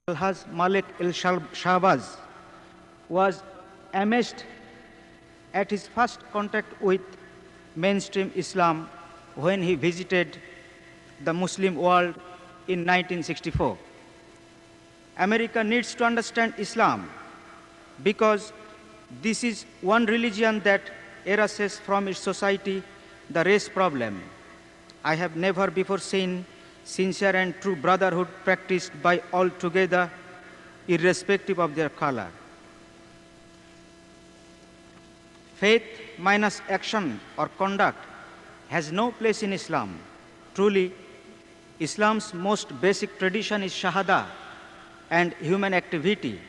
Alhaj Malik Shahbaz was amazed at his first contact with mainstream Islam when he visited the Muslim world in 1964. America needs to understand Islam because this is one religion that erases from its society the race problem. I have never before seen sincere and true brotherhood practiced by all together, irrespective of their color. Faith minus action or conduct has no place in Islam. Truly, Islam's most basic tradition is Shahada and human activity,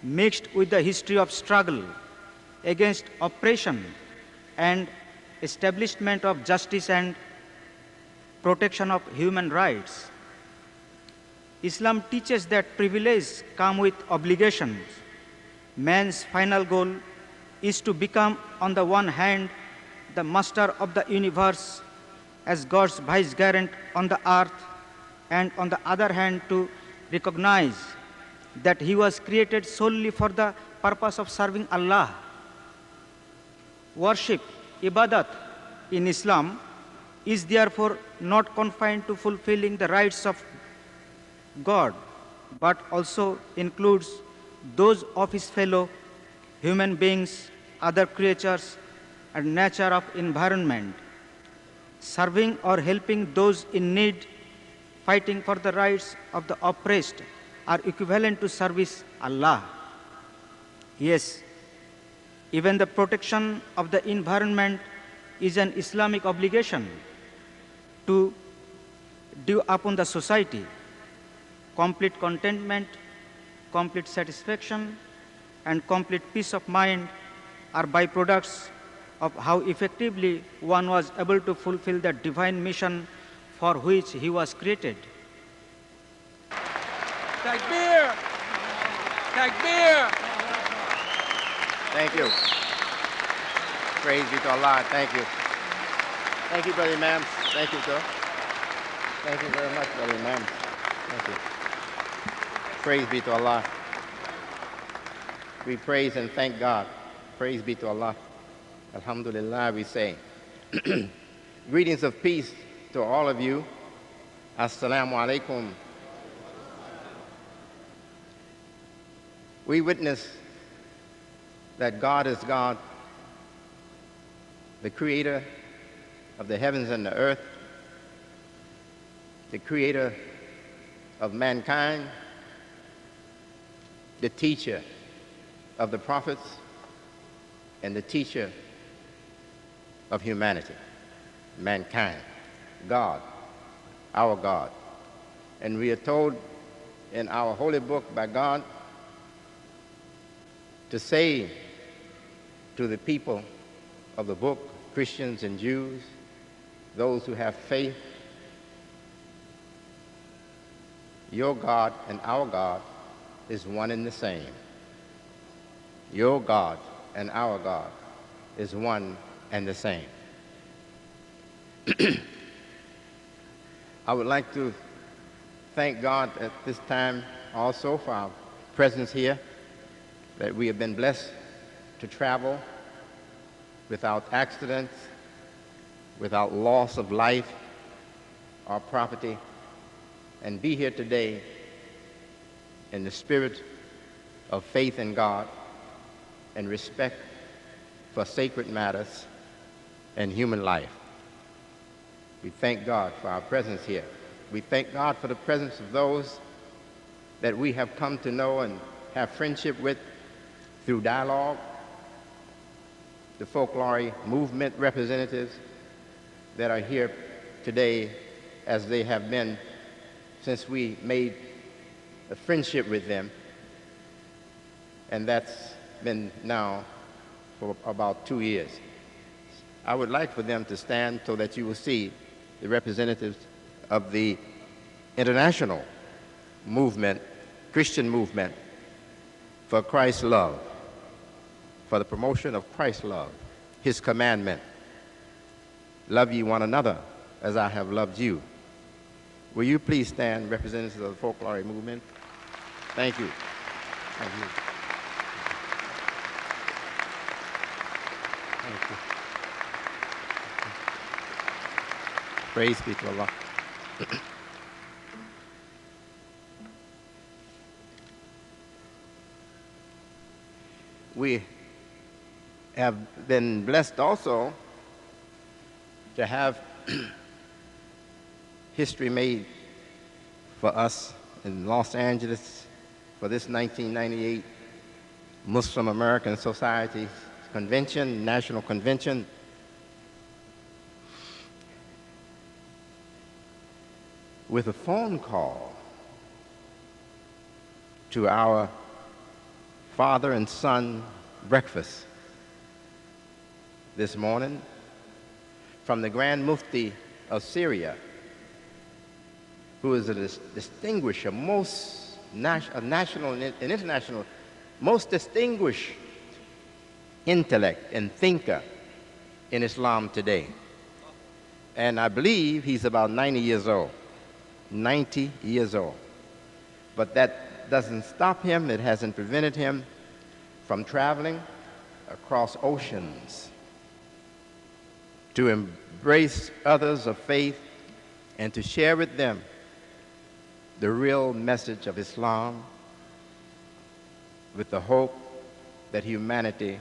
mixed with the history of struggle against oppression and establishment of justice and protection of human rights. Islam teaches that privilege comes with obligations. Man's final goal is to become, on the one hand, the master of the universe as God's vicegerent on the earth, and on the other hand, to recognize that he was created solely for the purpose of serving Allah. Worship, ibadat, in Islam is therefore not confined to fulfilling the rights of God, but also includes those of his fellow human beings, other creatures, and nature of environment. Serving or helping those in need, fighting for the rights of the oppressed are equivalent to service Allah. Yes, even the protection of the environment is an Islamic obligation to due upon the society. Complete contentment, complete satisfaction, and complete peace of mind are byproducts of how effectively one was able to fulfill the divine mission for which he was created. Takbir! Takbir! Thank you. Praise be to Allah. Thank you. Thank you, Brother Imam. Thank you, sir. Thank you very much, Brother Imam. Thank you. Praise be to Allah. We praise and thank God. Praise be to Allah. Alhamdulillah, we say. Greetings of peace to all of you. Assalamu alaikum. We witness that God is God, the creator of the heavens and the earth, the creator of mankind, the teacher of the prophets, and the teacher of humanity, mankind, God, our God. And we are told in our holy book by God to say to the people of the book, Christians and Jews, those who have faith, your God and our God is one and the same. Your God and our God is one and the same. I would like to thank God at this time also for our presence here, that we have been blessed to travel without accidents, without loss of life or property, and be here today in the spirit of faith in God and respect for sacred matters and human life. We thank God for our presence here. We thank God for the presence of those that we have come to know and have friendship with through dialogue, the folklore movement representatives that are here today, as they have been since we made a friendship with them, and that's been now for about 2 years. I would like for them to stand so that you will see the representatives of the international movement, Christian movement for Christ's love, for the promotion of Christ's love, his commandment. Love ye one another as I have loved you. Will you please stand, representatives of the folklore movement? Thank you. Thank you. Thank you. Praise be to Allah. We have been blessed also to have history made for us in Los Angeles for this 1998 Muslim American Society Convention, National Convention. With a phone call to our father and son breakfast this morning from the Grand Mufti of Syria, who is a distinguished, a national and international, most distinguished intellect and thinker in Islam today. And I believe he's about 90 years old. 90 years old. But that doesn't stop him. It hasn't prevented him from traveling across oceans to embrace others of faith and to share with them the real message of Islam with the hope that humanity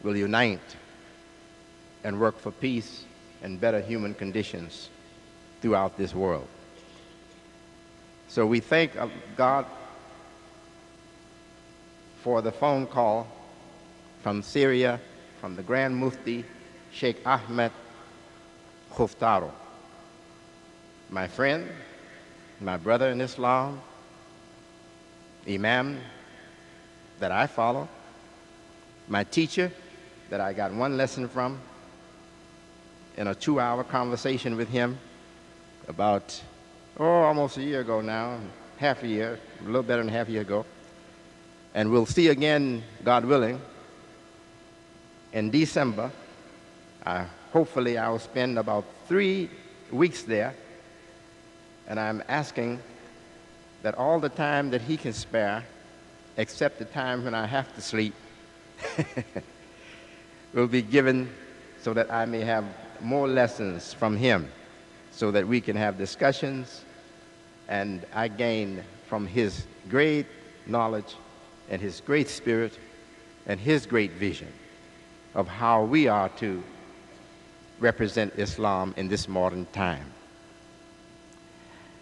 will unite and work for peace and better human conditions throughout this world. So we thank God for the phone call from Syria, from the Grand Mufti, Sheikh Ahmed Khuftaro, my friend, my brother in Islam, Imam that I follow, my teacher that I got one lesson from in a 2-hour conversation with him about, almost a year ago now, half a year, a little better than half a year ago. And we'll see again, God willing, in December. Hopefully I'll spend about 3 weeks there, and I'm asking that all the time that he can spare, except the time when I have to sleep, will be given so that I may have more lessons from him, so that we can have discussions, and I gain from his great knowledge and his great spirit and his great vision of how we are to represent Islam in this modern time.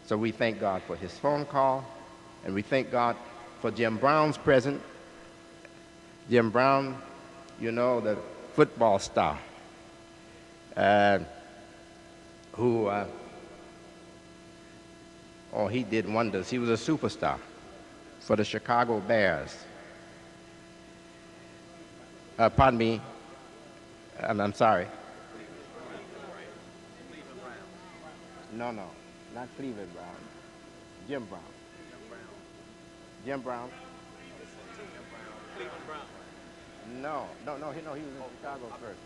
So we thank God for his phone call, and we thank God for Jim Brown's presence. Jim Brown, you know, the football star, who, he did wonders. He was a superstar for the Chicago Bears. Pardon me, I'm sorry. No, not Cleveland Brown. Jim Brown. Jim Brown. Cleveland Brown. No, he was in Chicago first.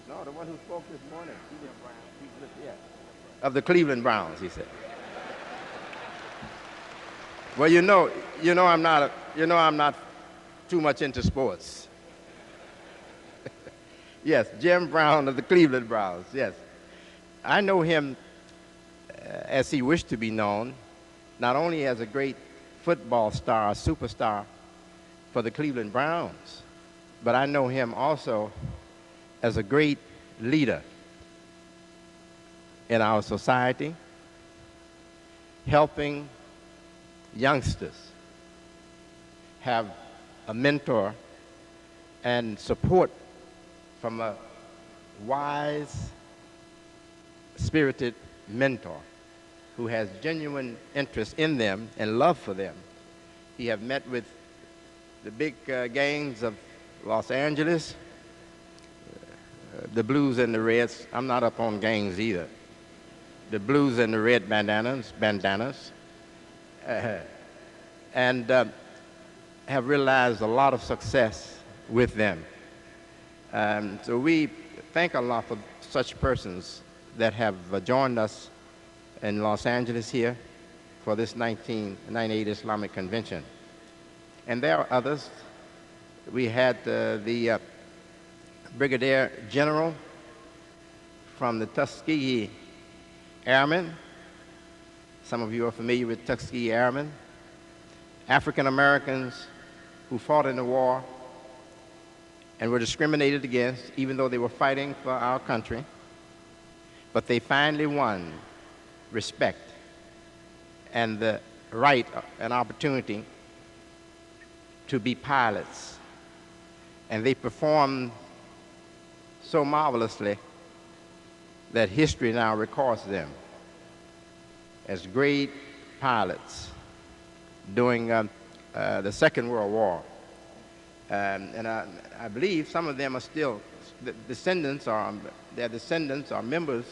No, the one who spoke this morning. Yeah. Of the Cleveland Browns, he said. Well, you know I'm not too much into sports. Yes, Jim Brown of the Cleveland Browns, yes. I know him as he wished to be known, not only as a great football star, superstar for the Cleveland Browns, but I know him also as a great leader in our society, helping youngsters have a mentor and support from a wise, spirited mentor who has genuine interest in them and love for them. He have met with the big gangs of Los Angeles, the Blues and the Reds. I'm not up on gangs either. The Blues and the Red bandanas, and have realized a lot of success with them. So we thank Allah for such persons that have joined us in Los Angeles here for this 1998 Islamic Convention. And there are others. We had the Brigadier General from the Tuskegee Airmen. Some of you are familiar with Tuskegee Airmen. African Americans who fought in the war and were discriminated against, even though they were fighting for our country. But they finally won respect and the right and opportunity to be pilots. And they performed so marvelously that history now records them as great pilots during the Second World War. And I believe some of them are still, their descendants or members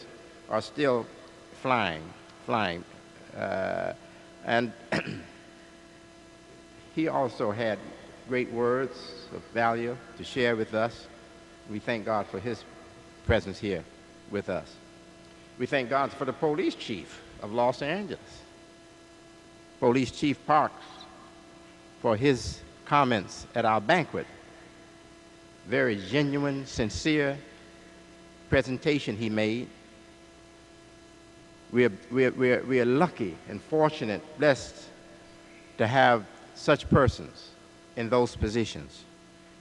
are still flying. And he also had great words of value to share with us. We thank God for his presence here with us. We thank God for the police chief of Los Angeles, Police Chief Parks, for his comments at our banquet. Very genuine, sincere presentation he made. We are lucky and fortunate, blessed to have such persons in those positions.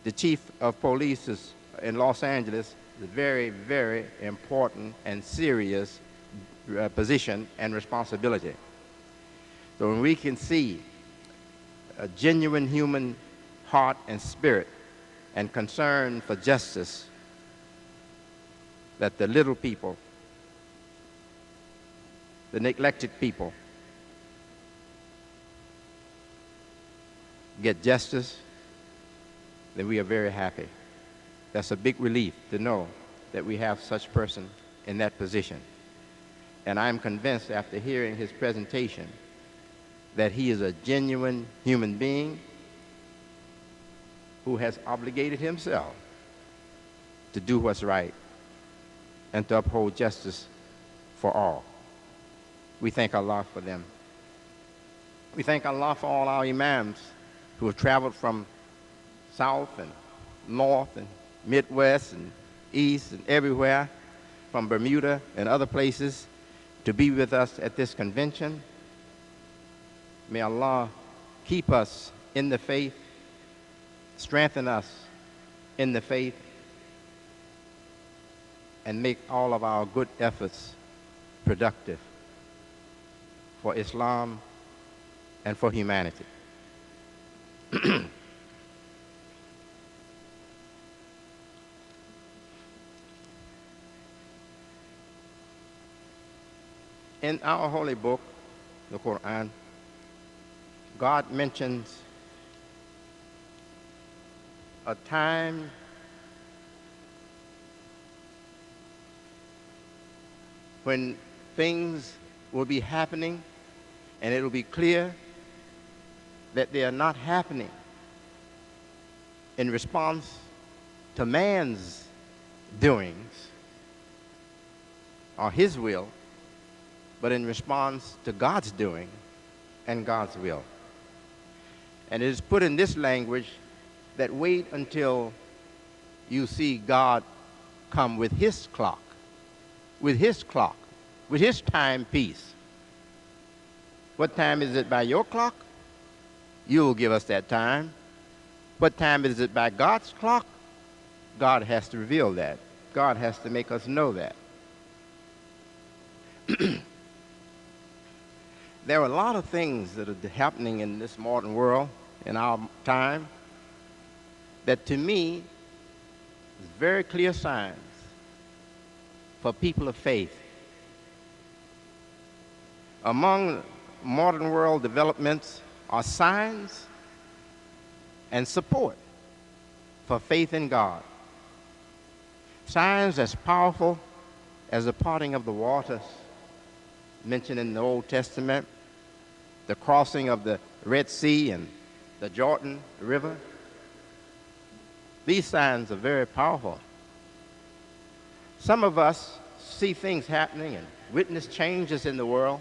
The chief of police in Los Angeles is a very, very important and serious position and responsibility. So when we can see a genuine human heart and spirit and concern for justice, that the little people, the neglected people, get justice, then we are very happy. That's a big relief to know that we have such person in that position. And I'm convinced after hearing his presentation that he is a genuine human being who has obligated himself to do what's right and to uphold justice for all. We thank Allah for them. We thank Allah for all our imams who have traveled from south and north and Midwest and east and everywhere, from Bermuda and other places, to be with us at this convention. May Allah keep us in the faith, strengthen us in the faith, and make all of our good efforts productive for Islam and for humanity. In our holy book, the Quran, God mentions a time when things will be happening and it will be clear that they are not happening in response to man's doings or his will, but in response to God's doing and God's will. And it is put in this language that wait until you see God come with his clock, with his timepiece. What time is it by your clock? You'll give us that time. What time is it by God's clock? God has to reveal that. God has to make us know that. There are a lot of things that are happening in this modern world, in our time, that to me is very clear signs for people of faith. Among modern world developments are signs and support for faith in God. Signs as powerful as the parting of the waters mentioned in the Old Testament, the crossing of the Red Sea and the Jordan River. These signs are very powerful. Some of us see things happening and witness changes in the world.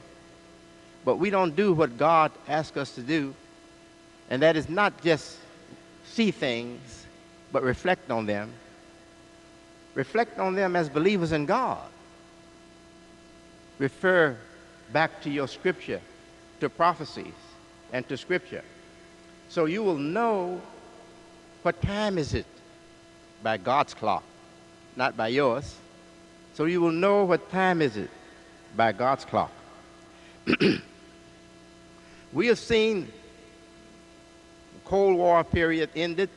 but we don't do what God asks us to do, and that is not just see things, but reflect on them. Reflect on them as believers in God. Refer back to your scripture, to prophecies, and to scripture. So you will know what time is it by God's clock, not by yours. So you will know what time is it by God's clock. We have seen the Cold War period ended.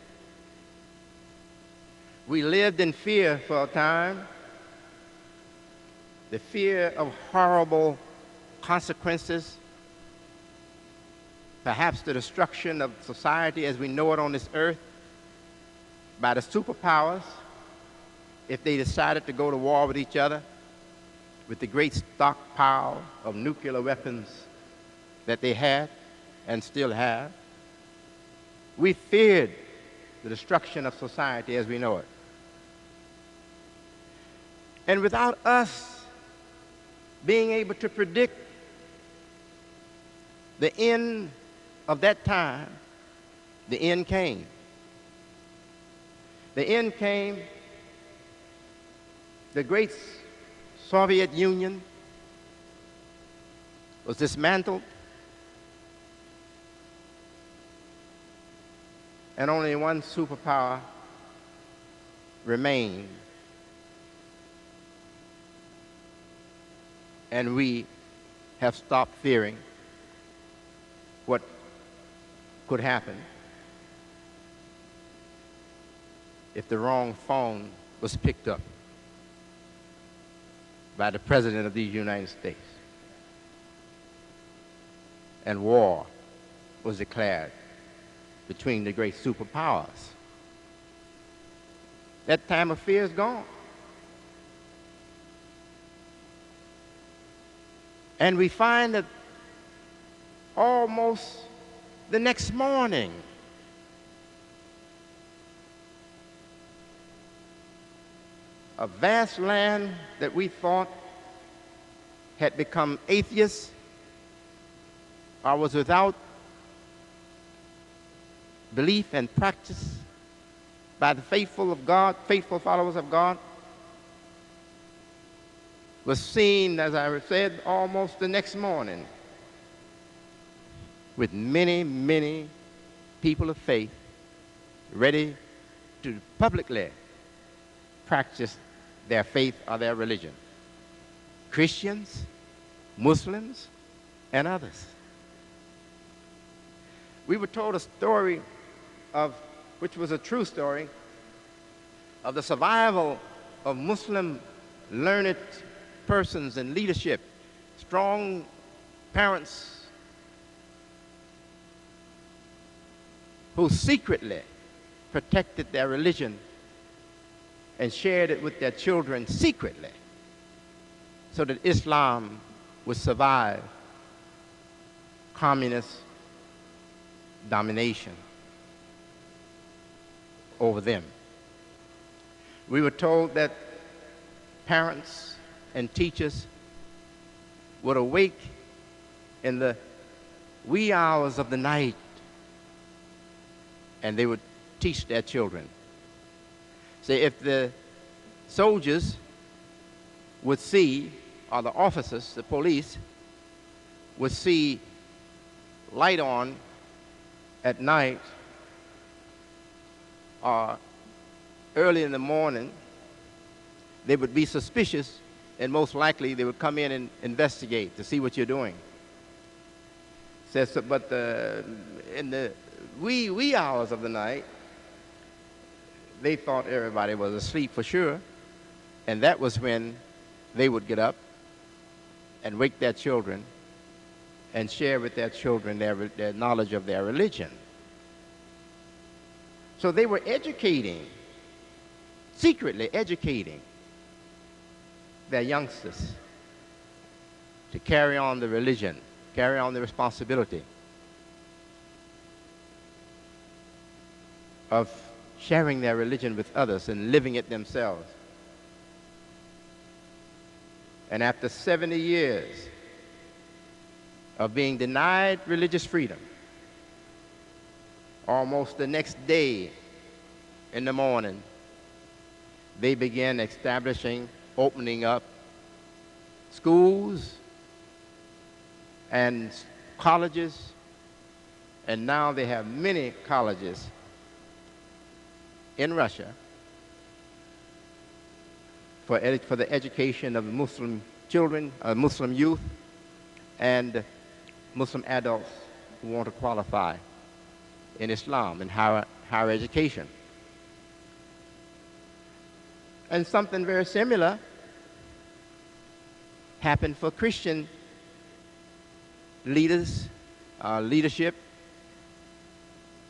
We lived in fear for a time, the fear of horrible consequences, perhaps the destruction of society as we know it on this earth by the superpowers if they decided to go to war with each other with the great stockpile of nuclear weapons that they had and still have. We feared the destruction of society as we know it. And without us being able to predict the end of that time, the end came. The end came. The great Soviet Union was dismantled, and only one superpower remained. And we have stopped fearing what could happen if the wrong phone was picked up by the President of the United States and war was declared between the great superpowers. That time of fear is gone. And we find that almost the next morning, a vast land that we thought had become atheists or was without belief and practice by the faithful of God, faithful followers of God, was seen, as I said, almost the next morning with many, many people of faith ready to publicly practice their faith or their religion. Christians, Muslims, and others. We were told a story which was a true story, of the survival of Muslim learned persons in leadership, strong parents who secretly protected their religion and shared it with their children secretly so that Islam would survive communist domination over them. We were told that parents and teachers would awake in the wee hours of the night and they would teach their children. Say, if the soldiers would see, or the officers, the police, would see light on at night or early in the morning, they would be suspicious, and most likely they would come in and investigate to see what you're doing. Says, but in the wee hours of the night, they thought everybody was asleep for sure, and that was when they would get up and wake their children and share with their children their knowledge of their religion. So they were educating, secretly educating their youngsters to carry on the religion, carry on the responsibility of sharing their religion with others and living it themselves. And after 70 years of being denied religious freedom. Almost the next day in the morning, they began establishing, opening up schools and colleges, and now they have many colleges in Russia for the education of Muslim children, Muslim youth, and Muslim adults who want to qualify in Islam and higher education. And something very similar happened for Christian leaders, leadership,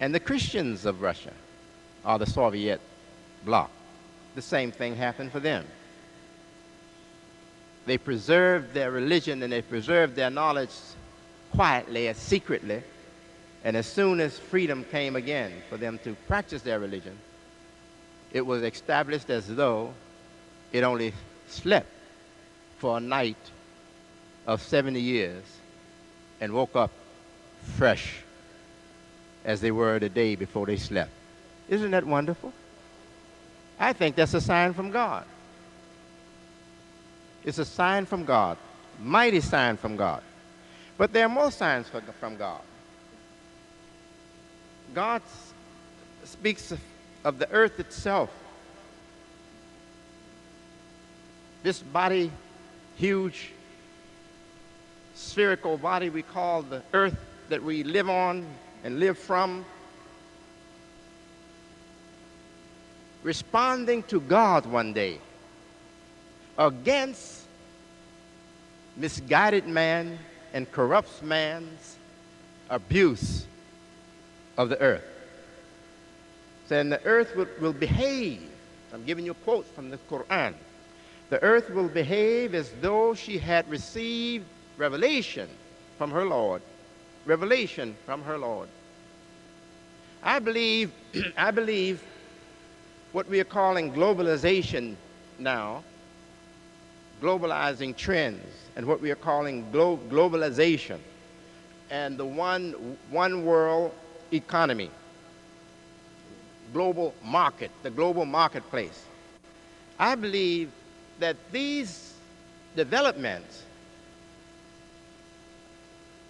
and the Christians of Russia, or the Soviet bloc. The same thing happened for them. They preserved their religion and they preserved their knowledge quietly and secretly, and as soon as freedom came again for them to practice their religion, it was established as though it only slept for a night of 70 years and woke up fresh as they were the day before they slept. Isn't that wonderful? I think that's a sign from God. It's a sign from God, mighty sign from God. But there are more signs from God. God speaks of the earth itself. This body, huge spherical body we call the earth that we live on and live from, responding to God one day against misguided man and corrupt man's abuse of the earth. Saying the earth will behave. I'm giving you a quote from the Quran. The earth will behave as though she had received revelation from her Lord. Revelation from her Lord. I believe what we are calling globalization now, globalizing trends, and what we are calling globalization, and the one world economy, global market, the global marketplace. I believe that these developments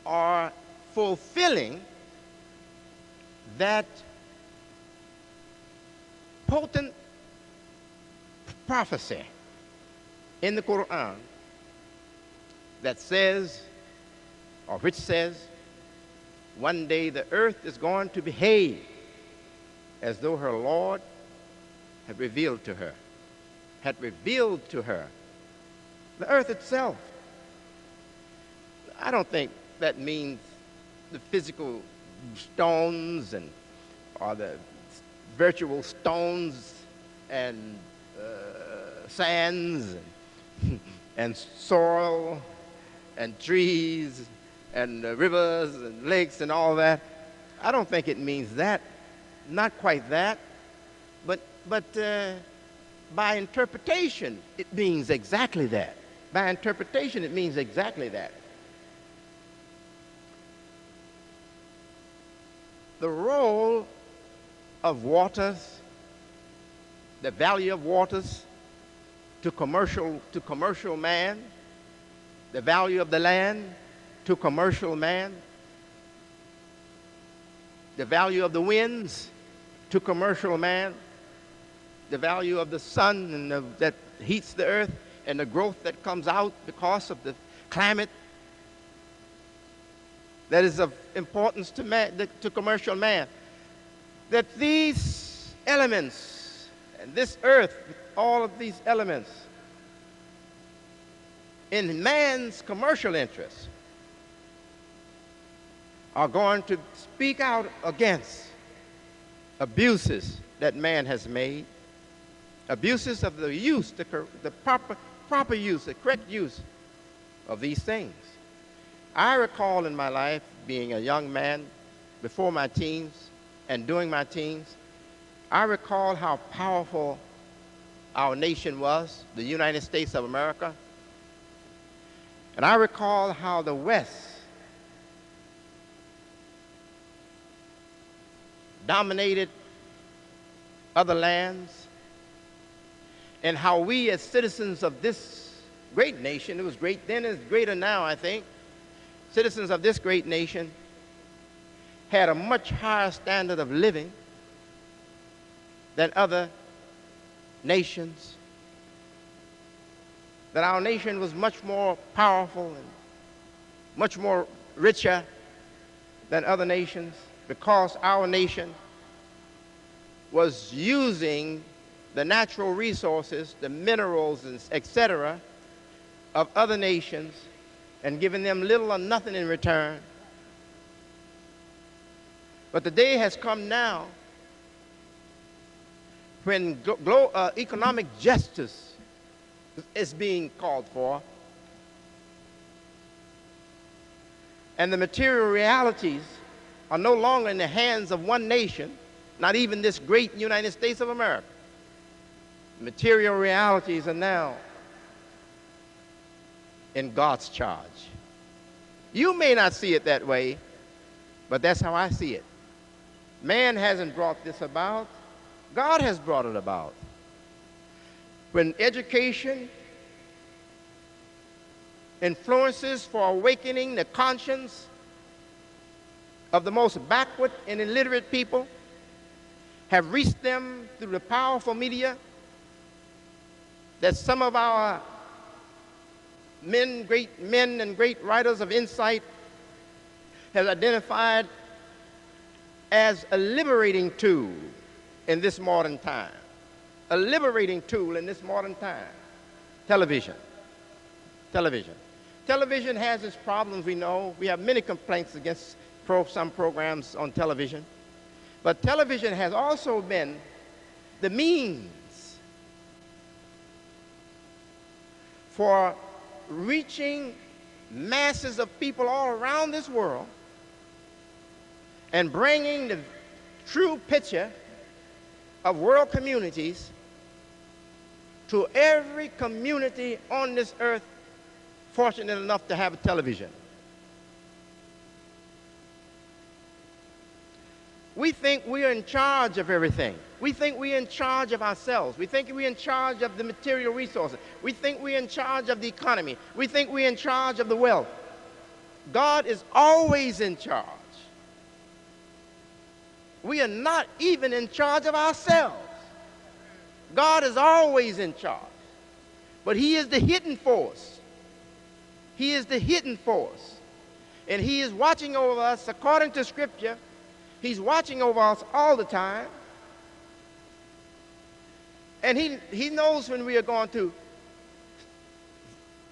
are fulfilling that potent prophecy in the Quran that says, or which says, one day the earth is going to behave as though her Lord had revealed to her, the earth itself. I don't think that means the physical stones or the virtual stones and sands and soil and trees and rivers and lakes and all that. I don't think it means that. Not quite that. But by interpretation, it means exactly that. By interpretation, it means exactly that. The role of waters, the value of waters to commercial man, the value of the land to commercial man, the value of the winds to commercial man, the value of the sun that heats the earth and the growth that comes out because of the climate that is of importance to man, to commercial man. That these elements and this earth, all of these elements, in man's commercial interests, are going to speak out against abuses that man has made, abuses of the use, the proper use, the correct use of these things. I recall in my life being a young man before my teens and during my teens, I recall how powerful our nation was, the United States of America. And I recall how the West dominated other lands, and how we as citizens of this great nation, it was great then, it's greater now, I think, citizens of this great nation had a much higher standard of living than other nations, that our nation was much more powerful and much more richer than other nations, because our nation was using the natural resources, the minerals, and etc., of other nations and giving them little or nothing in return. But the day has come now when economic justice is being called for, and the material realities are no longer in the hands of one nation, not even this great United States of America. Material realities are now in God's charge. You may not see it that way, but that's how I see it. Man hasn't brought this about. God has brought it about. When education influences for awakening the conscience of the most backward and illiterate people have reached them through the powerful media that some of our great men and great writers of insight have identified as a liberating tool in this modern time. A liberating tool in this modern time. Television. Television. Television has its problems, we know. We have many complaints against some programs on television. But television has also been the means for reaching masses of people all around this world and bringing the true picture of world communities to every community on this earth fortunate enough to have a television. We think we are in charge of everything. We think we're in charge of ourselves. We think we're in charge of the material resources. We think we're in charge of the economy. We think we're in charge of the wealth. God is always in charge. We are not even in charge of ourselves. God is always in charge. But He is the hidden force. He is the hidden force. And He is watching over us according to Scripture. He's watching over us all the time. And he knows when we are going to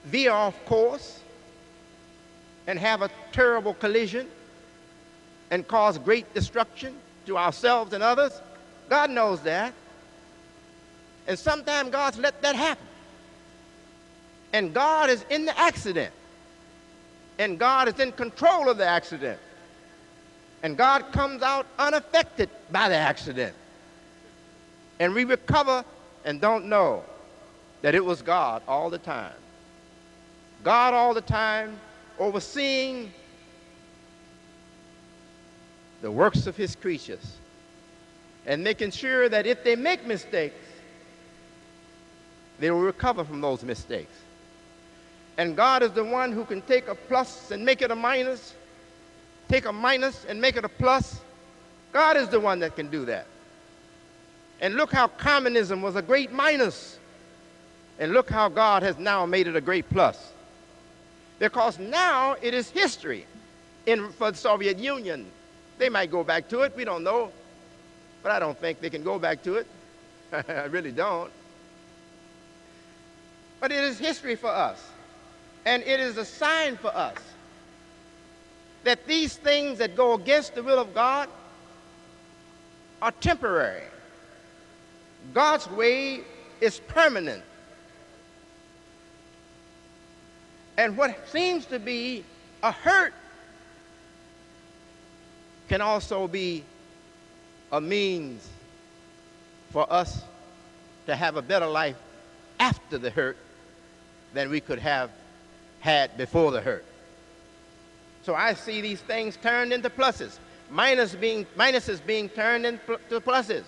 veer off course and have a terrible collision and cause great destruction to ourselves and others. God knows that. And sometimes God's let that happen. And God is in the accident. And God is in control of the accident. And God comes out unaffected by the accident. And we recover and don't know that it was God all the time. God all the time overseeing the works of His creatures and making sure that if they make mistakes, they will recover from those mistakes. And God is the one who can take a plus and make it a minus, take a minus and make it a plus. God is the one that can do that. And look how communism was a great minus. And look how God has now made it a great plus. Because now it is history for the Soviet Union. They might go back to it, we don't know. But I don't think they can go back to it. I really don't. But it is history for us. And it is a sign for us that these things that go against the will of God are temporary. God's way is permanent. And what seems to be a hurt can also be a means for us to have a better life after the hurt than we could have had before the hurt. So I see these things turned into pluses. minuses being turned into pluses.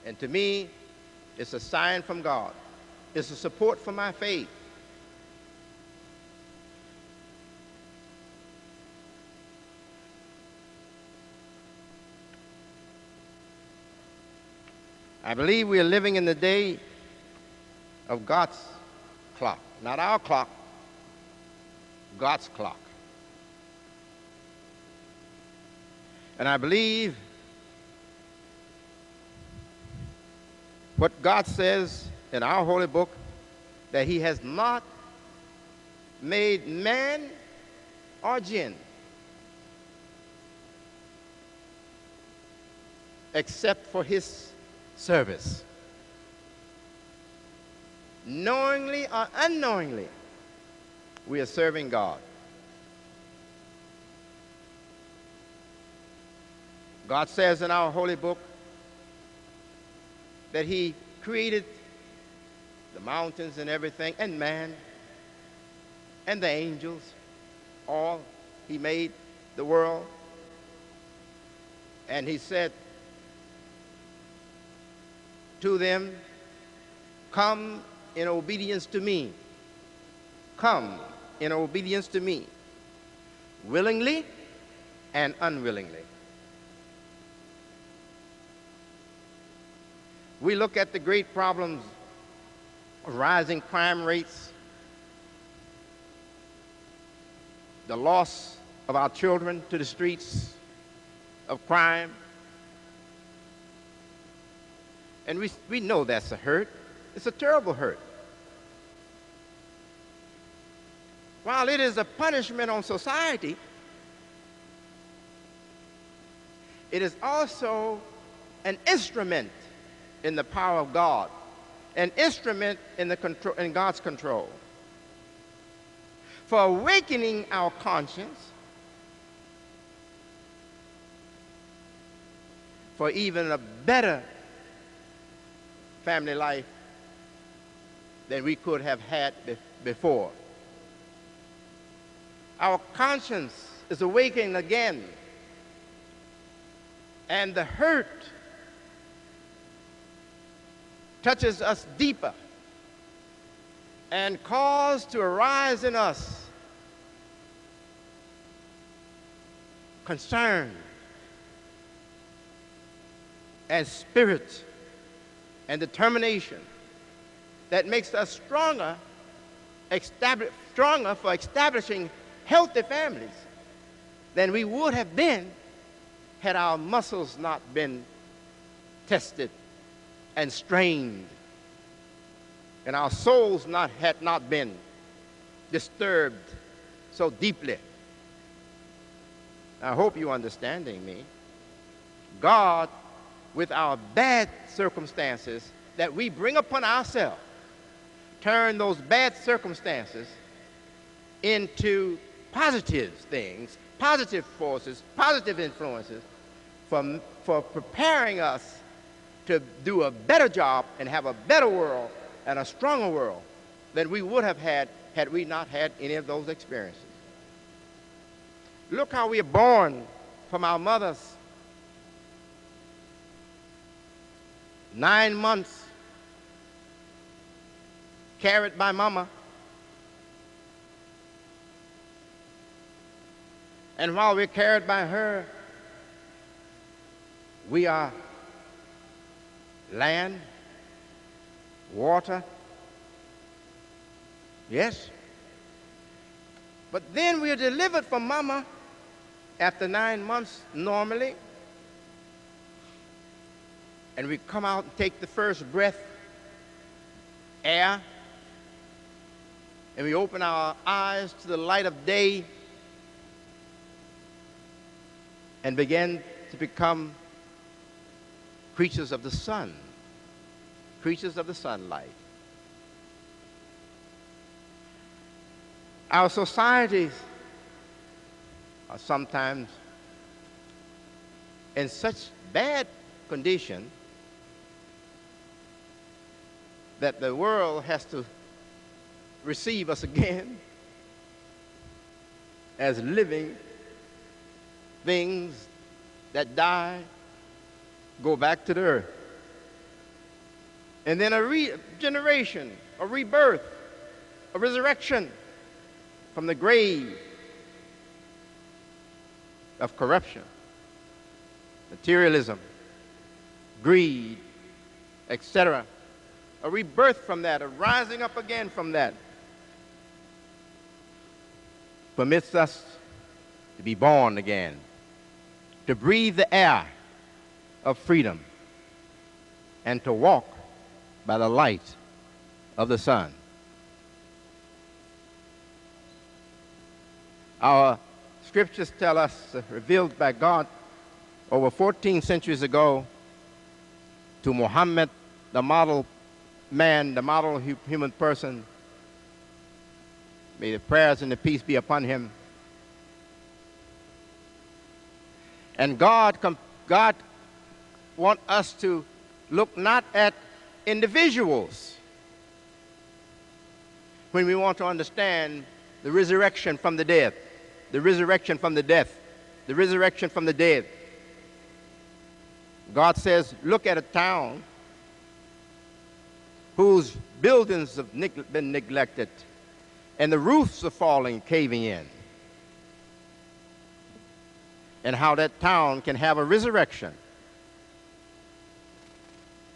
And to me, it's a sign from God. It's a support for my faith. I believe we are living in the day of God's clock. Not our clock, God's clock. And I believe what God says in our holy book, that he has not made man or jinn except for his service. Knowingly or unknowingly, we are serving God. God says in our holy book that he created the mountains and everything, and man, and the angels, all. He made the world. And he said to them, come in obedience to me. Come in obedience to me, willingly and unwillingly. We look at the great problems of rising crime rates, the loss of our children to the streets of crime. And we know that's a hurt. It's a terrible hurt. While it is a punishment on society, it is also an instrument in the power of God, an instrument in God's control for awakening our conscience, for even a better family life than we could have had before. Our conscience is awakening again, and the hurt touches us deeper and cause to arise in us concern and spirit and determination that makes us stronger for establishing healthy families than we would have been had our muscles not been tested and strained, and our souls had not been disturbed so deeply. I hope you're understanding me. God, with our bad circumstances that we bring upon ourselves, turn those bad circumstances into positive things, positive forces, positive influences for preparing us to do a better job and have a better world and a stronger world than we would have had we not had any of those experiences. Look how we are born from our mothers. 9 months carried by mama. And while we're carried by her, we are land, water, yes. But then we are delivered from mama after 9 months normally, and we come out and take the first breath, air, and we open our eyes to the light of day and begin to become creatures of the sun, creatures of the sunlight. Our societies are sometimes in such bad condition that the world has to receive us again as living things that die go back to the earth. And then a regeneration, a rebirth, a resurrection from the grave of corruption, materialism, greed, etc. A rebirth from that, a rising up again from that, permits us to be born again, to breathe the air of freedom, and to walk by the light of the sun. Our scriptures tell us, revealed by God over 14 centuries ago to Mohammed, the model man, the model human person. May the prayers and the peace be upon him. And God wants us to look not at individuals when we want to understand the resurrection from the dead, the resurrection from the death, the resurrection from the dead. God says, look at a town whose buildings have been neglected and the roofs are falling, caving in, and how that town can have a resurrection.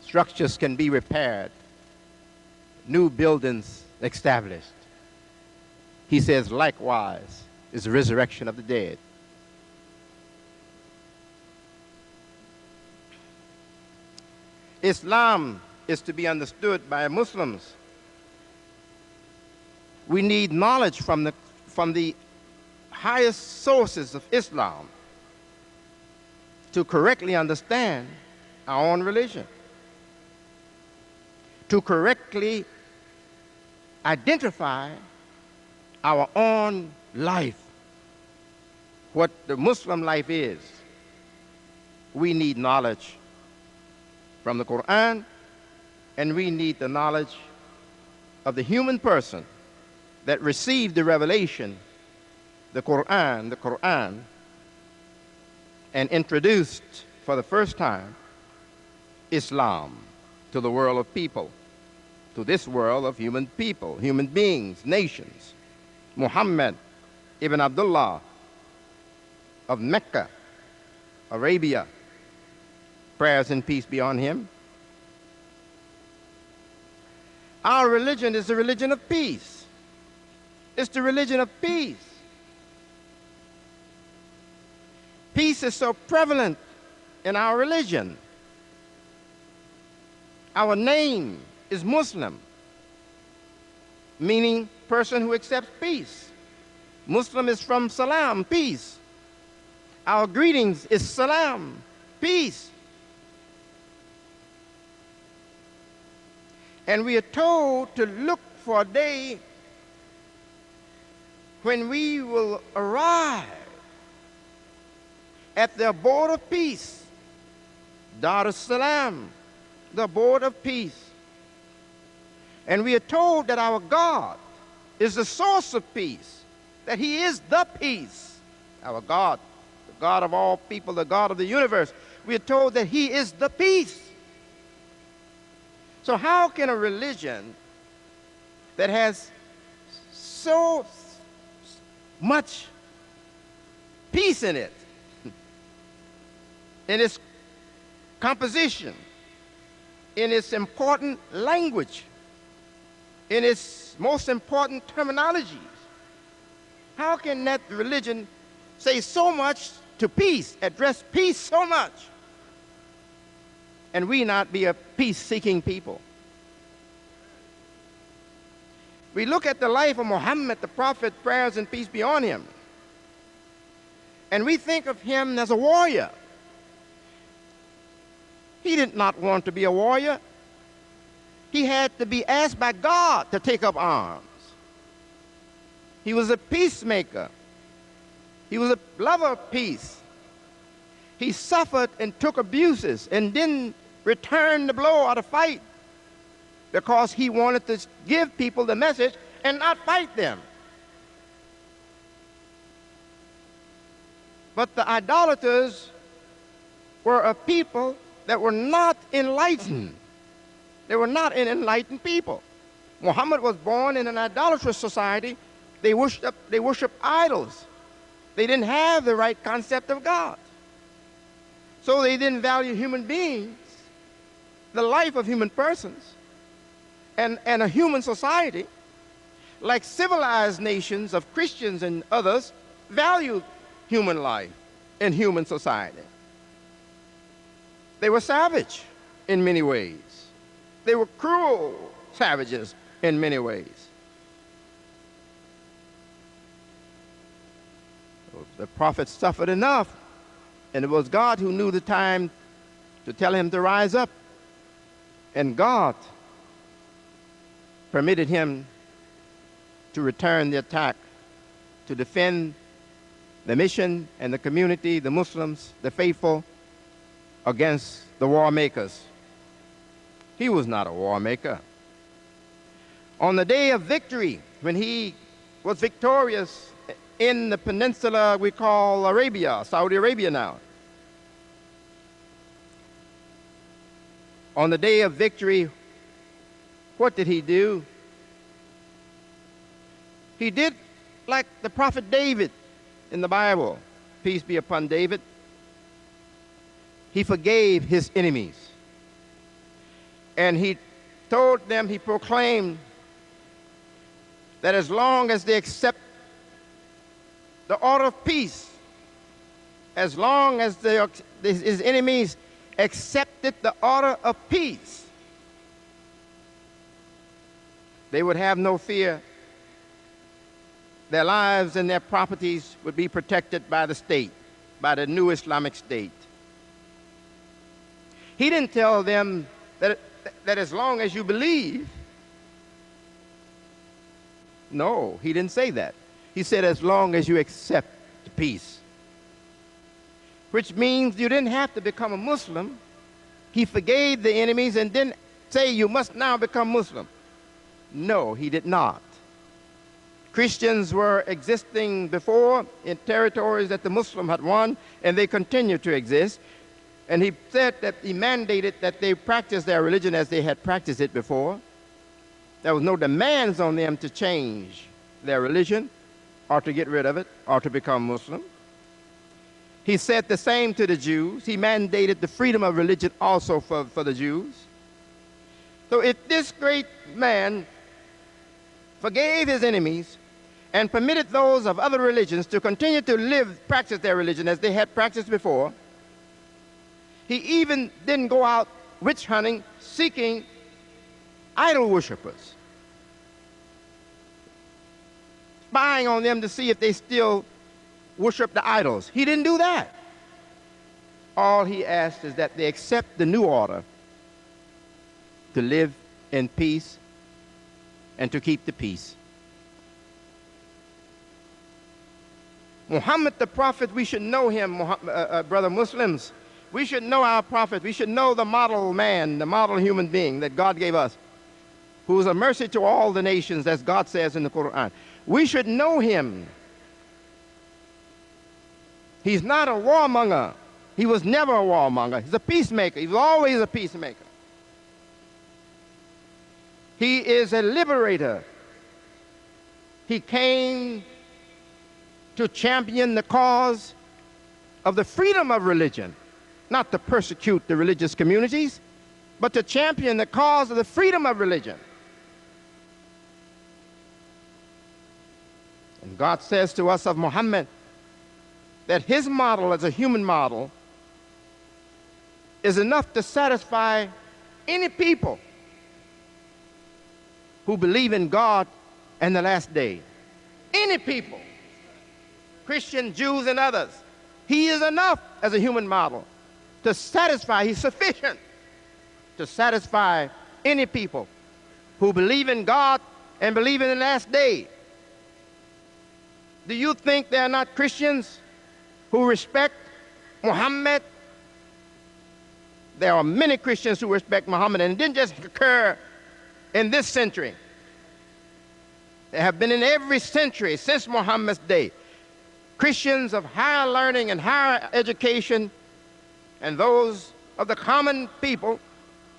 Structures can be repaired, new buildings established. He says, likewise is the resurrection of the dead. Islam is to be understood by Muslims. We need knowledge from the highest sources of Islam to correctly understand our own religion, to correctly identify our own life, what the Muslim life is. We need knowledge from the Quran, and we need the knowledge of the human person that received the revelation, the Quran, and introduced for the first time Islam to the world of people, to this world of human people, human beings, nations. Muhammad ibn Abdullah of Mecca, Arabia, prayers and peace be on him. Our religion is the religion of peace. It's the religion of peace. Peace is so prevalent in our religion. Our name is Muslim, meaning person who accepts peace. Muslim is from salam, peace. Our greetings is salam, peace. And we are told to look for a day when we will arrive at the abode of peace, Dar es Salaam, the abode of peace. And we are told that our God is the source of peace, that He is the peace. Our God, the God of all people, the God of the universe. We are told that He is the peace. So how can a religion that has so much peace in it, in its composition, in its important language, in its most important terminologies, how can that religion say so much to peace, address peace so much, and we not be a peace-seeking people? We look at the life of Muhammad, the prophet, prayers and peace be on him, and we think of him as a warrior. He did not want to be a warrior. He had to be asked by God to take up arms. He was a peacemaker. He was a lover of peace. He suffered and took abuses and didn't return the blow or the fight because he wanted to give people the message and not fight them. But the idolaters were a people that were not enlightened. They were not an enlightened people. Muhammad was born in an idolatrous society. They worshiped idols. They didn't have the right concept of God. So they didn't value human beings, the life of human persons, and a human society, like civilized nations of Christians and others valued human life and human society. They were savage in many ways. They were cruel savages in many ways. The prophet suffered enough, and it was God who knew the time to tell him to rise up. And God permitted him to return the attack, to defend the mission and the community, the Muslims, the faithful, against the war makers. He was not a war maker. On the day of victory, when he was victorious in the peninsula we call Arabia, Saudi Arabia now, on the day of victory, what did he do? He did like the prophet David in the Bible, peace be upon David. He forgave his enemies. And he told them, he proclaimed that as long as they accept the order of peace, as long as his enemies accepted the order of peace, they would have no fear. Their lives and their properties would be protected by the state, by the new Islamic State. He didn't tell them that as long as you believe. No, he didn't say that. He said as long as you accept peace, which means you didn't have to become a Muslim. He forgave the enemies and didn't say you must now become Muslim. No, he did not. Christians were existing before in territories that the Muslim had won, and they continue to exist. And he said that he mandated that they practice their religion as they had practiced it before. There was no demands on them to change their religion or to get rid of it or to become Muslim. He said the same to the Jews. He mandated the freedom of religion also for the Jews. So if this great man forgave his enemies and permitted those of other religions to continue to practice their religion as they had practiced before, he even didn't go out witch hunting, seeking idol worshipers, spying on them to see if they still worship the idols. He didn't do that. All he asked is that they accept the new order to live in peace and to keep the peace. Muhammad the prophet, we should know him, brother Muslims. We should know our prophet. We should know the model man, the model human being that God gave us, who is a mercy to all the nations, as God says in the Quran. We should know him. He's not a warmonger. He was never a warmonger. He's a peacemaker. He was always a peacemaker. He is a liberator. He came to champion the cause of the freedom of religion, not to persecute the religious communities, but to champion the cause of the freedom of religion. And God says to us of Muhammad that his model as a human model is enough to satisfy any people who believe in God and the last day. Any people, Christian, Jews, and others. He is enough as a human model to satisfy, he's sufficient to satisfy any people who believe in God and believe in the last day. Do you think there are not Christians who respect Muhammad? There are many Christians who respect Muhammad, and it didn't just occur in this century. There have been in every century since Muhammad's day. Christians of higher learning and higher education, and those of the common people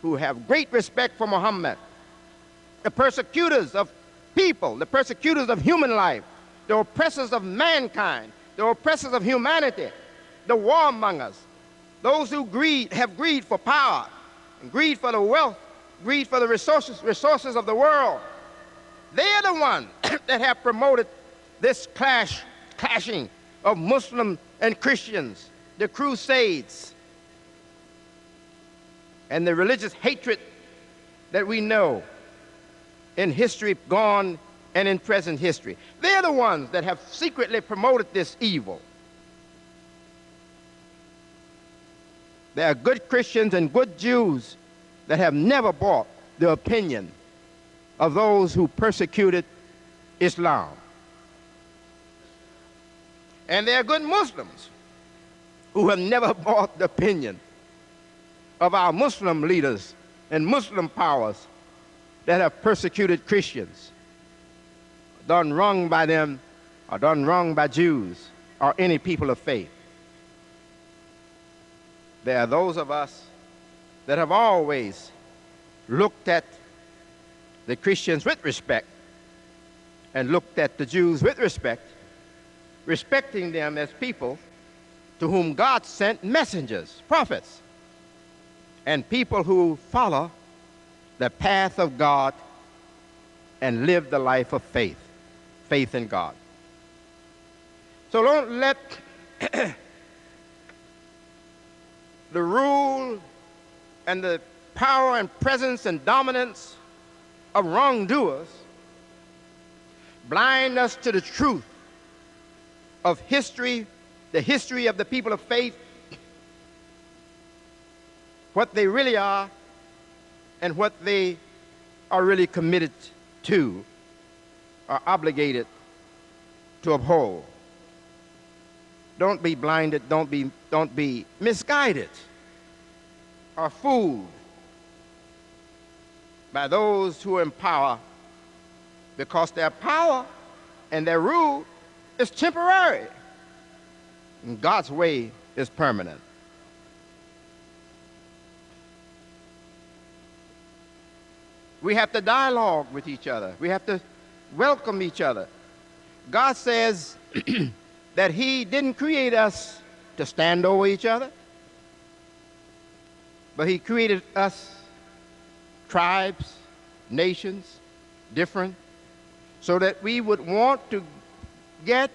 who have great respect for Muhammad, the persecutors of people, the persecutors of human life, the oppressors of mankind, the oppressors of humanity, the warmongers, those who have greed for power, and greed for the wealth, greed for the resources of the world. They're the ones that have promoted this clashing of Muslim and Christians, the Crusades, and the religious hatred that we know in history gone and in present history. They're the ones that have secretly promoted this evil. There are good Christians and good Jews that have never bought the opinion of those who persecuted Islam. And there are good Muslims who have never bought the opinion of our Muslim leaders and Muslim powers that have persecuted Christians, done wrong by them, or done wrong by Jews, or any people of faith. There are those of us that have always looked at the Christians with respect and looked at the Jews with respect, respecting them as people to whom God sent messengers, prophets, and people who follow the path of God and live the life of faith, faith in God. So don't let the rule and the power and presence and dominance of wrongdoers blind us to the truth of history, the history of the people of faith, what they really are, and what they are really committed to, are obligated to uphold. Don't be blinded, don't be misguided or fooled by those who are in power, because their power and their rule is temporary, and God's way is permanent. We have to dialogue with each other. We have to welcome each other. God says that He didn't create us to stand over each other, but He created us, tribes, nations, different, so that we would want to get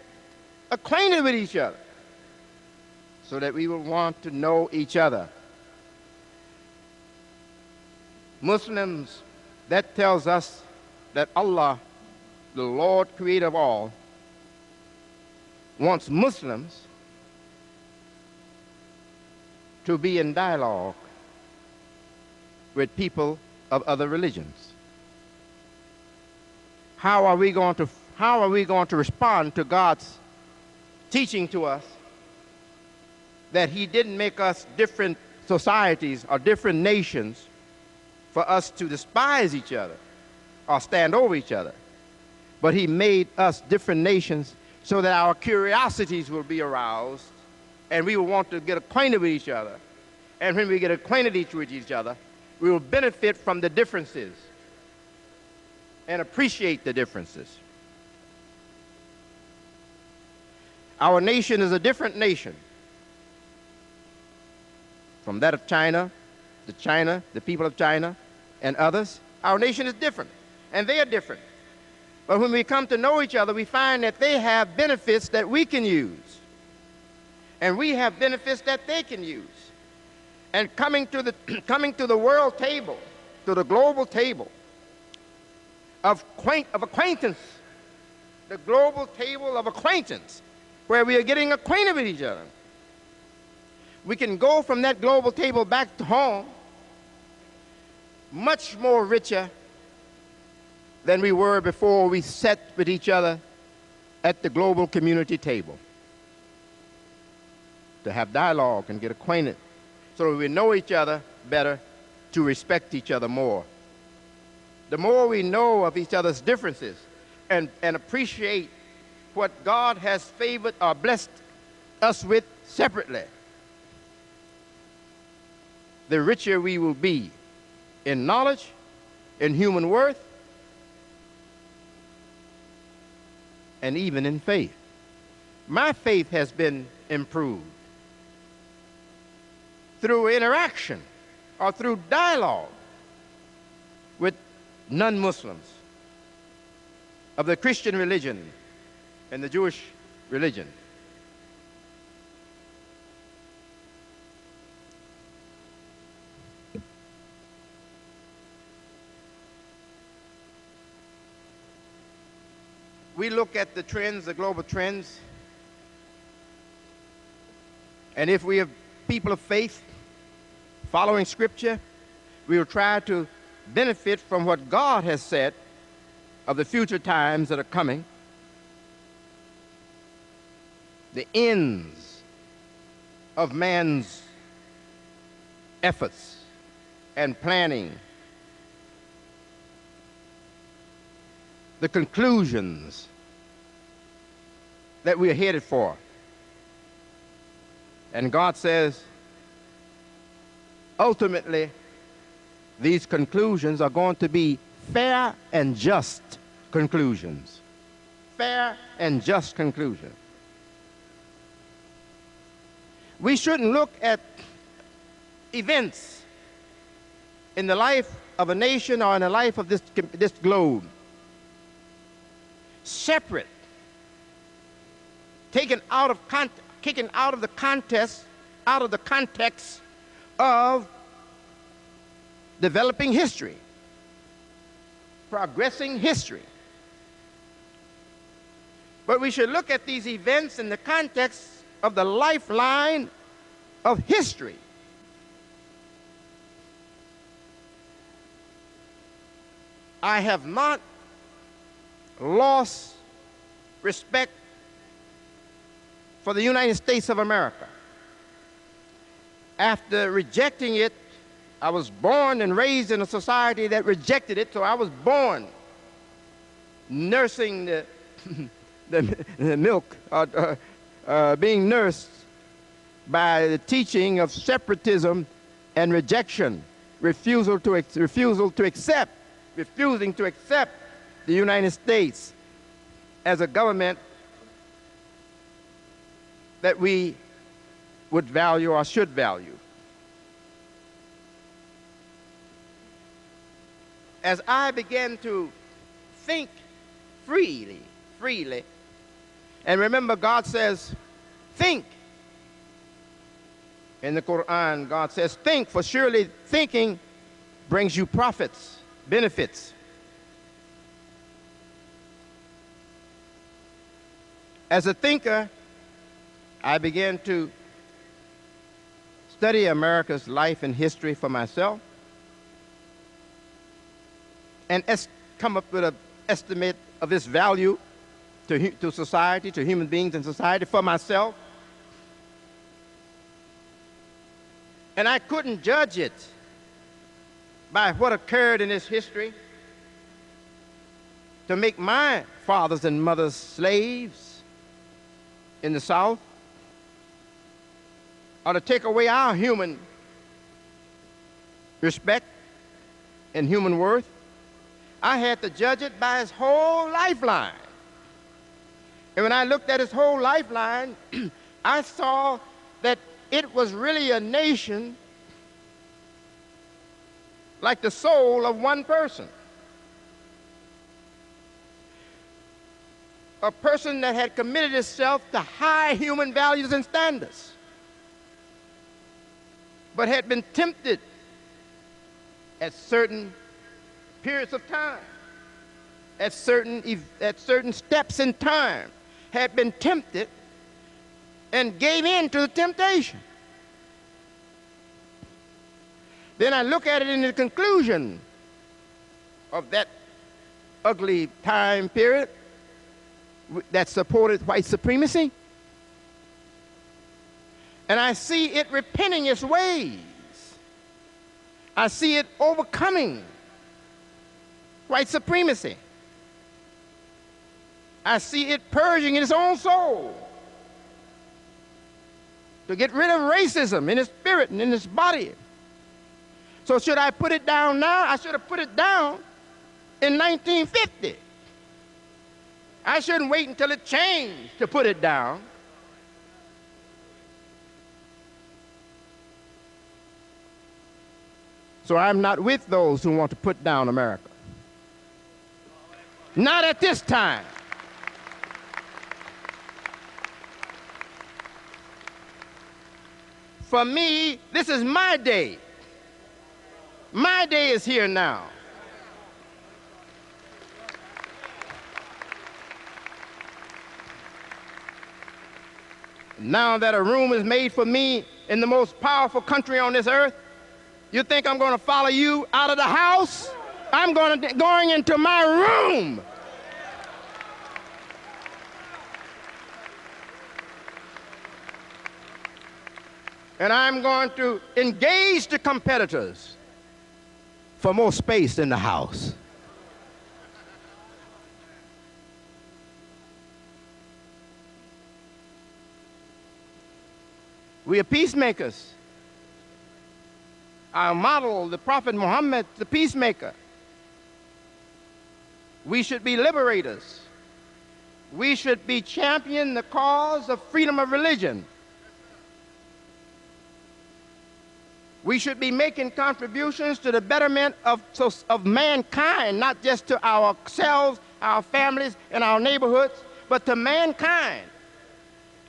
acquainted with each other, so that we would want to know each other. Muslims, that tells us that Allah, the Lord creator of all, wants Muslims to be in dialogue with people of other religions. How are we going to respond to God's teaching to us that He didn't make us different societies or different nations for us to despise each other or stand over each other, but He made us different nations so that our curiosities will be aroused and we will want to get acquainted with each other. And when we get acquainted with each other, we will benefit from the differences and appreciate the differences. Our nation is a different nation from that of China, the people of China, and others. Our nation is different, and they are different. But when we come to know each other, we find that they have benefits that we can use, and we have benefits that they can use. And coming to the world table, to the global table of acquaintance, the global table of acquaintance, where we are getting acquainted with each other, we can go from that global table back to home much more richer than we were before we sat with each other at the global community table, to have dialogue and get acquainted so that we know each other better, to respect each other more. The more we know of each other's differences and appreciate what God has favored or blessed us with separately, the richer we will be in knowledge, in human worth, and even in faith. My faith has been improved through interaction or through dialogue with non-Muslims of the Christian religion and the Jewish religion. We look at the trends, the global trends, and if we are people of faith, following Scripture, we will try to benefit from what God has said of the future times that are coming, the ends of man's efforts and planning, the conclusions that we are headed for. And God says, ultimately, these conclusions are going to be fair and just conclusions. Fair and just conclusions. We shouldn't look at events in the life of a nation or in the life of this globe separate, taken out of the context of developing history, progressing history. But we should look at these events in the context of the lifeline of history. I have not lost respect for the United States of America. After rejecting it, I was born and raised in a society that rejected it, so I was born nursing the milk, being nursed by the teaching of separatism and rejection, refusing to accept the United States as a government that we would value or should value. As I began to think freely, and remember, God says, think. In the Quran, God says, think, for surely thinking brings you profits, benefits. As a thinker, I began to study America's life and history for myself and come up with an estimate of its value to society, to human beings in society, for myself. And I couldn't judge it by what occurred in its history to make my fathers and mothers slaves in the South, or to take away our human respect and human worth. I had to judge it by its whole lifeline. And when I looked at its whole lifeline, I saw that it was really a nation like the soul of one person. A person that had committed itself to high human values and standards, but had been tempted at certain periods of time, at certain steps in time, had been tempted and gave in to the temptation. Then I look at it in the conclusion of that ugly time period that supported white supremacy, and I see it repenting its ways. I see it overcoming white supremacy. I see it purging in its own soul to get rid of racism in its spirit and in its body. So should I put it down now? I should have put it down in 1950. I shouldn't wait until it changed to put it down. So I'm not with those who want to put down America. Not at this time. For me, this is my day. My day is here now. Now that a room is made for me in the most powerful country on this earth, you think I'm going to follow you out of the house? I'm going into my room. And I'm going to engage the competitors for more space in the house. We are peacemakers. Our model, the Prophet Mohammed, the peacemaker. We should be liberators. We should be championing the cause of freedom of religion. We should be making contributions to the betterment of mankind, not just to ourselves, our families, and our neighborhoods, but to mankind.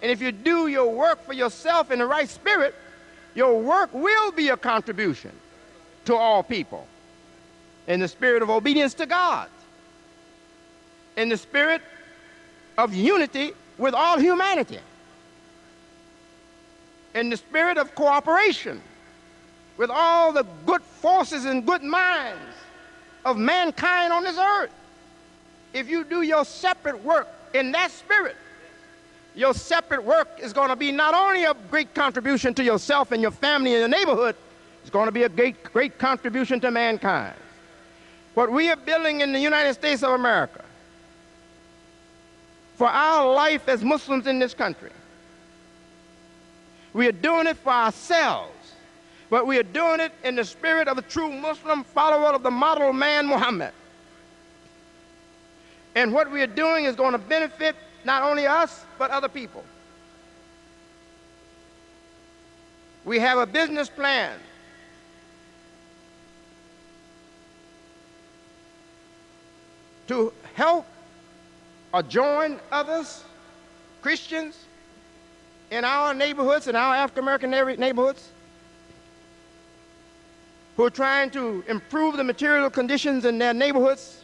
And if you do your work for yourself in the right spirit, your work will be a contribution to all people in the spirit of obedience to God, in the spirit of unity with all humanity, in the spirit of cooperation with all the good forces and good minds of mankind on this earth. If you do your separate work in that spirit, your separate work is going to be not only a great contribution to yourself and your family and your neighborhood, it's going to be a great contribution to mankind. What we are building in the United States of America for our life as Muslims in this country, we are doing it for ourselves, but we are doing it in the spirit of a true Muslim follower of the model man Muhammad. And what we are doing is going to benefit not only us, but other people. We have a business plan to help or join others, Christians, in our neighborhoods, in our African American neighborhoods, who are trying to improve the material conditions in their neighborhoods.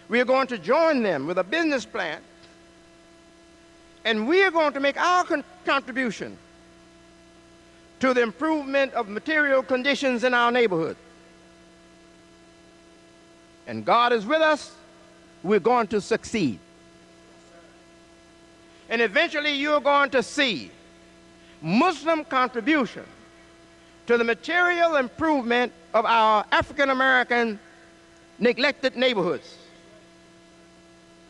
We are going to join them with a business plan, and we are going to make our contribution to the improvement of material conditions in our neighborhood. And God is with us, we're going to succeed. And eventually you're going to see Muslim contribution to the material improvement of our African American neglected neighborhoods,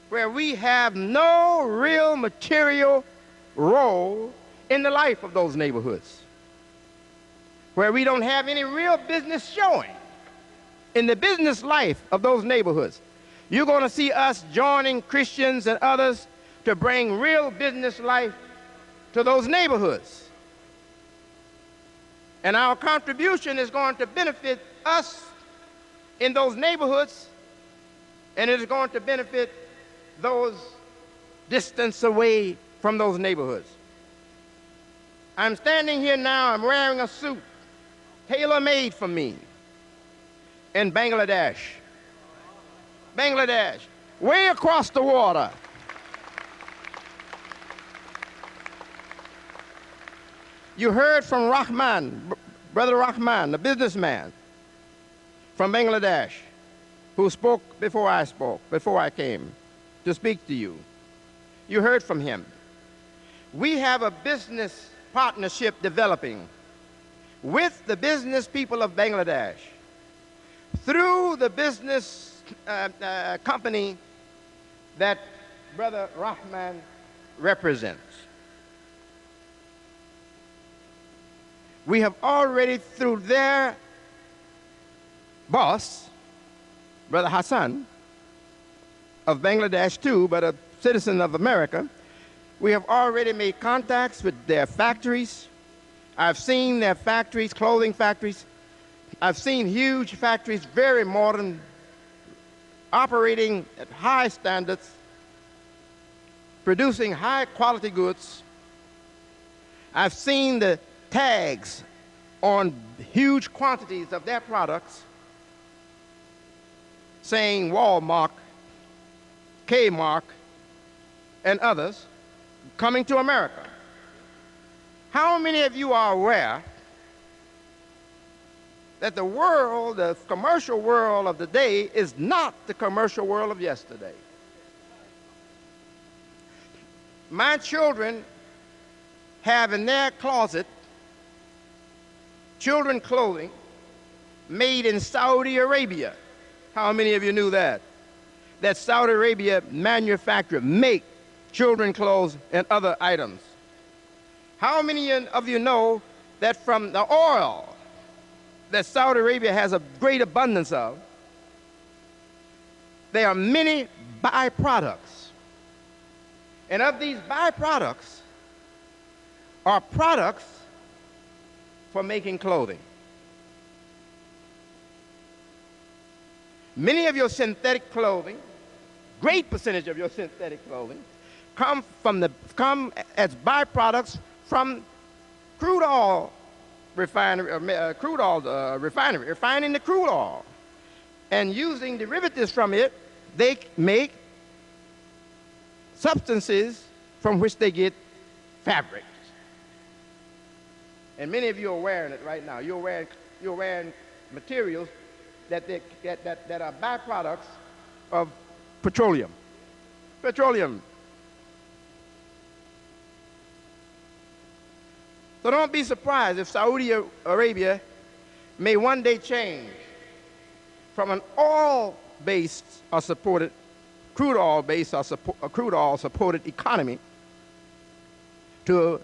where we have no real material role in the life of those neighborhoods, where we don't have any real business showing in the business life of those neighborhoods. You're going to see us joining Christians and others to bring real business life to those neighborhoods. And our contribution is going to benefit us in those neighborhoods, and it is going to benefit those distance away from those neighborhoods. I'm standing here now, I'm wearing a suit tailor-made for me in Bangladesh. Bangladesh, way across the water. You heard from Rahman, Brother Rahman, the businessman from Bangladesh, who spoke before I came to speak to you. You heard from him. We have a business partnership developing with the business people of Bangladesh through the business company that Brother Rahman represents. We have already, through their boss, Brother Hassan, of Bangladesh too, but a citizen of America, we have already made contacts with their factories. I've seen their factories, clothing factories. I've seen huge factories, very modern, operating at high standards, producing high quality goods. I've seen the tags on huge quantities of their products saying Walmart, Kmart, and others coming to America. How many of you are aware that the world, the commercial world of the day, is not the commercial world of yesterday? My children have in their closet children clothing made in Saudi Arabia. How many of you knew that? That Saudi Arabia manufacture, make children clothes and other items. How many of you know that from the oil that Saudi Arabia has a great abundance of, there are many byproducts. And of these byproducts are products for making clothing. Many of your synthetic clothing, great percentage of your synthetic clothing, come as byproducts from crude oil refinery, refining the crude oil, and using derivatives from it, they make substances from which they get fabrics. And many of you are wearing it right now. You're wearing materials that are byproducts of petroleum. Petroleum. So don't be surprised if Saudi Arabia may one day change from an oil-based or supported, crude oil-based or crude oil-supported economy to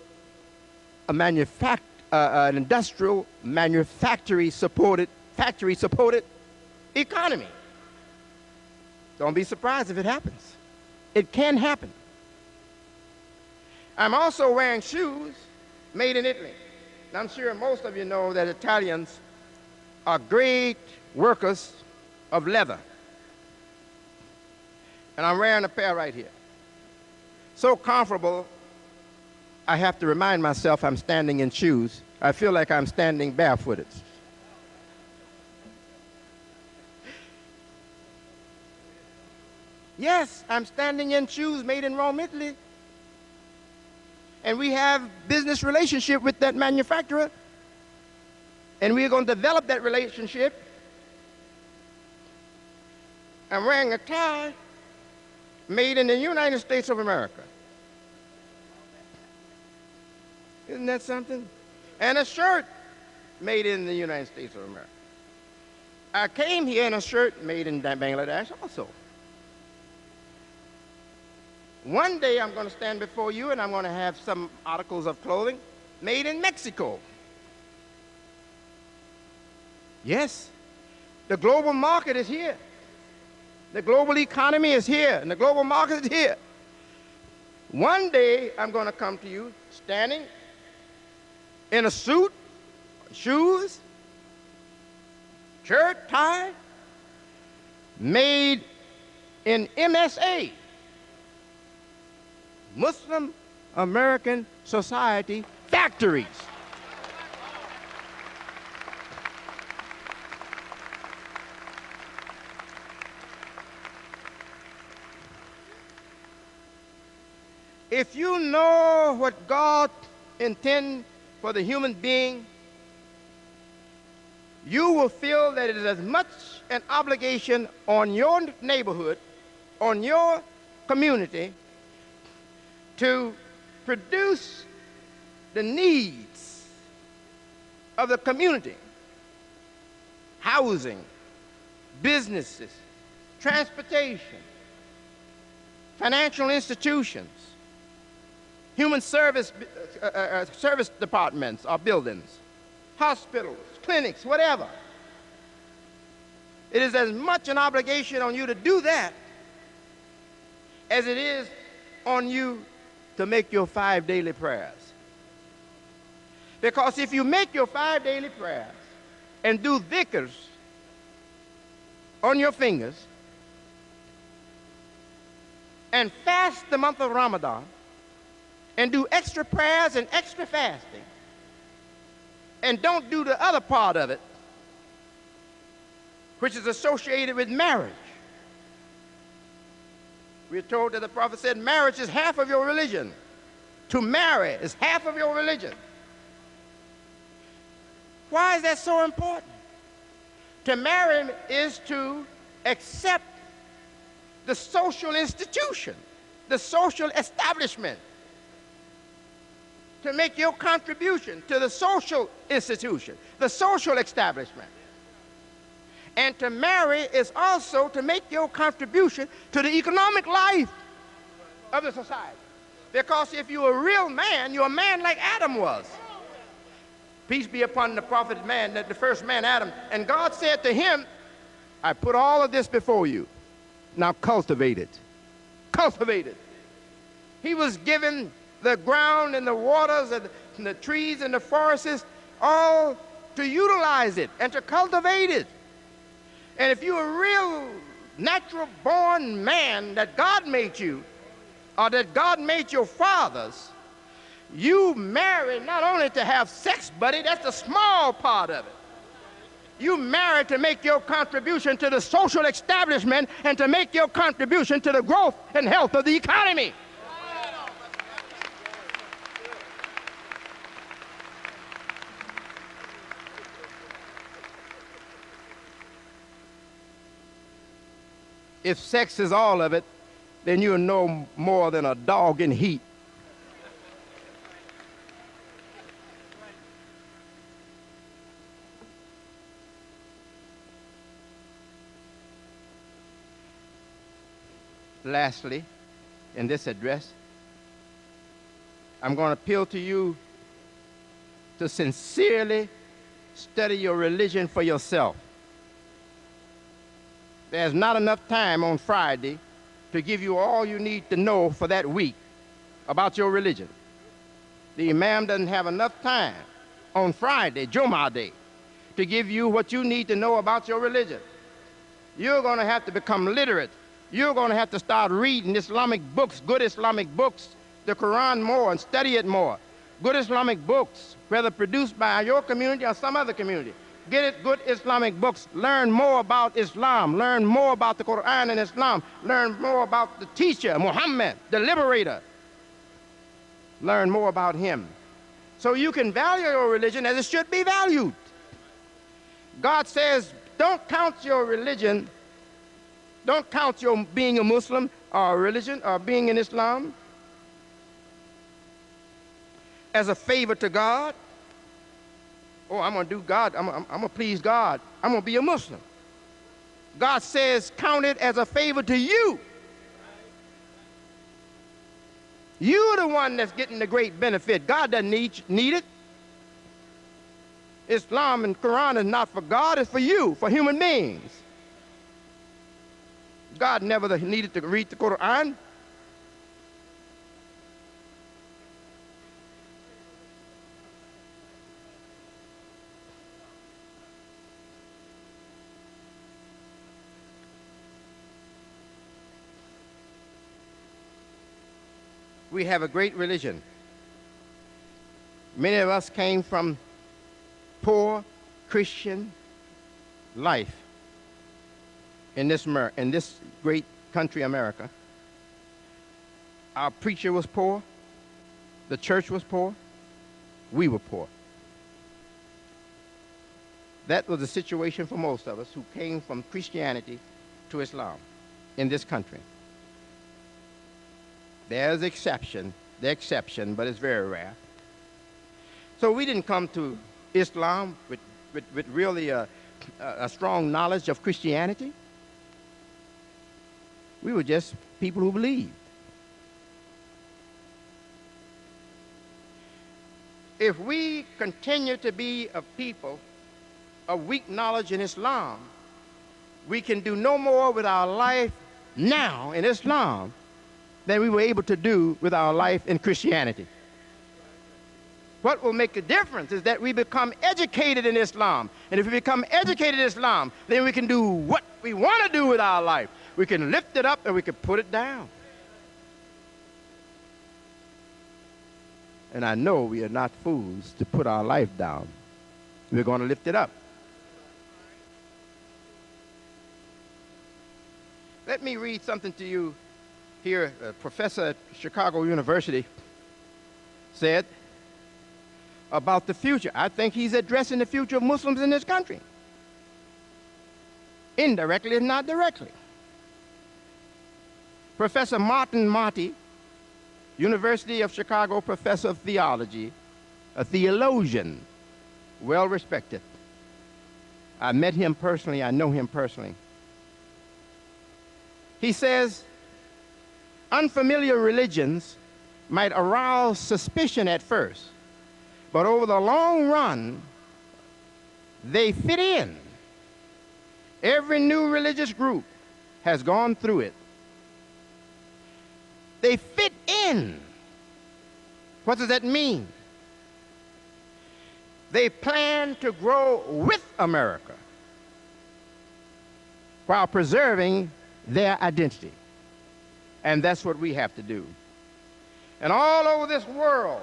an industrial, factory-supported economy. Don't be surprised if it happens. It can happen. I'm also wearing shoes made in Italy. And I'm sure most of you know that Italians are great workers of leather. And I'm wearing a pair right here. So comfortable, I have to remind myself I'm standing in shoes. I feel like I'm standing barefooted. Yes, I'm standing in shoes made in Rome, Italy. And we have business relationship with that manufacturer. And we're going to develop that relationship. I'm wearing a tie made in the United States of America. Isn't that something? And a shirt made in the United States of America. I came here in a shirt made in Bangladesh also. One day I'm going to stand before you and I'm going to have some articles of clothing made in Mexico. Yes, the global market is here. The global economy is here, and the global market is here. One day I'm going to come to you standing in a suit, shoes, shirt, tie, made in MSA, Muslim American Society factories. If you know what God intends for the human being, you will feel that it is as much an obligation on your neighborhood, on your community, to produce the needs of the community, housing, businesses, transportation, financial institutions, human service departments or buildings, hospitals, clinics, whatever. It is as much an obligation on you to do that as it is on you to make your 5 daily prayers. Because if you make your 5 daily prayers and do dhikrs on your fingers and fast the month of Ramadan and do extra prayers and extra fasting and don't do the other part of it, which is associated with marriage. We're told that the prophet said marriage is half of your religion. To marry is half of your religion. Why is that so important? To marry is to accept the social institution, the social establishment, to make your contribution to the social institution, the social establishment. And to marry is also to make your contribution to the economic life of the society. Because if you're a real man, you're a man like Adam was. Peace be upon the prophet man, the first man, Adam. And God said to him, I put all of this before you. Now cultivate it. Cultivate it. He was given the ground and the waters and the trees and the forests all to utilize it and to cultivate it. And if you're a real natural born man that God made you, or that God made your fathers, you marry not only to have sex, buddy, that's the small part of it. You marry to make your contribution to the social establishment and to make your contribution to the growth and health of the economy. If sex is all of it, then you're no more than a dog in heat. Lastly, in this address, I'm going to appeal to you to sincerely study your religion for yourself. There's not enough time on Friday to give you all you need to know for that week about your religion. The imam doesn't have enough time on Friday, Jummah Day, to give you what you need to know about your religion. You're going to have to become literate. You're going to have to start reading Islamic books, good Islamic books, the Quran more, and study it more. Good Islamic books, whether produced by your community or some other community. Get it, good Islamic books. Learn more about Islam. Learn more about the Quran and Islam. Learn more about the teacher, Mohammed, the liberator. Learn more about him. So you can value your religion as it should be valued. God says, don't count your religion, don't count your being a Muslim or a religion or being in Islam as a favor to God. Oh, I'm going to do God. I'm going to please God. I'm going to be a Muslim. God says, count it as a favor to you. You're the one that's getting the great benefit. God doesn't need it. Islam and Quran is not for God, it's for you, for human beings. God never needed to read the Quran. We have a great religion. Many of us came from poor Christian life in this great country, America. Our preacher was poor. The church was poor. We were poor. That was the situation for most of us who came from Christianity to Islam in this country. There's the exception, but it's very rare. So we didn't come to Islam with really a strong knowledge of Christianity. We were just people who believed. if we continue to be a people of weak knowledge in Islam, we can do no more with our life now in Islam than we were able to do with our life in Christianity. What will make a difference is that we become educated in Islam. And if we become educated in Islam, then we can do what we want to do with our life. We can lift it up and we can put it down. And I know we are not fools to put our life down. We're going to lift it up. Let me read something to you here. A professor at Chicago University said about the future. I think he's addressing the future of Muslims in this country, indirectly and not directly. Professor Martin Marty, University of Chicago professor of theology, a theologian, well respected. I met him personally, I know him personally. He says, unfamiliar religions might arouse suspicion at first, but over the long run, they fit in. Every new religious group has gone through it. They fit in. What does that mean? They plan to grow with America while preserving their identity. And that's what we have to do. And all over this world,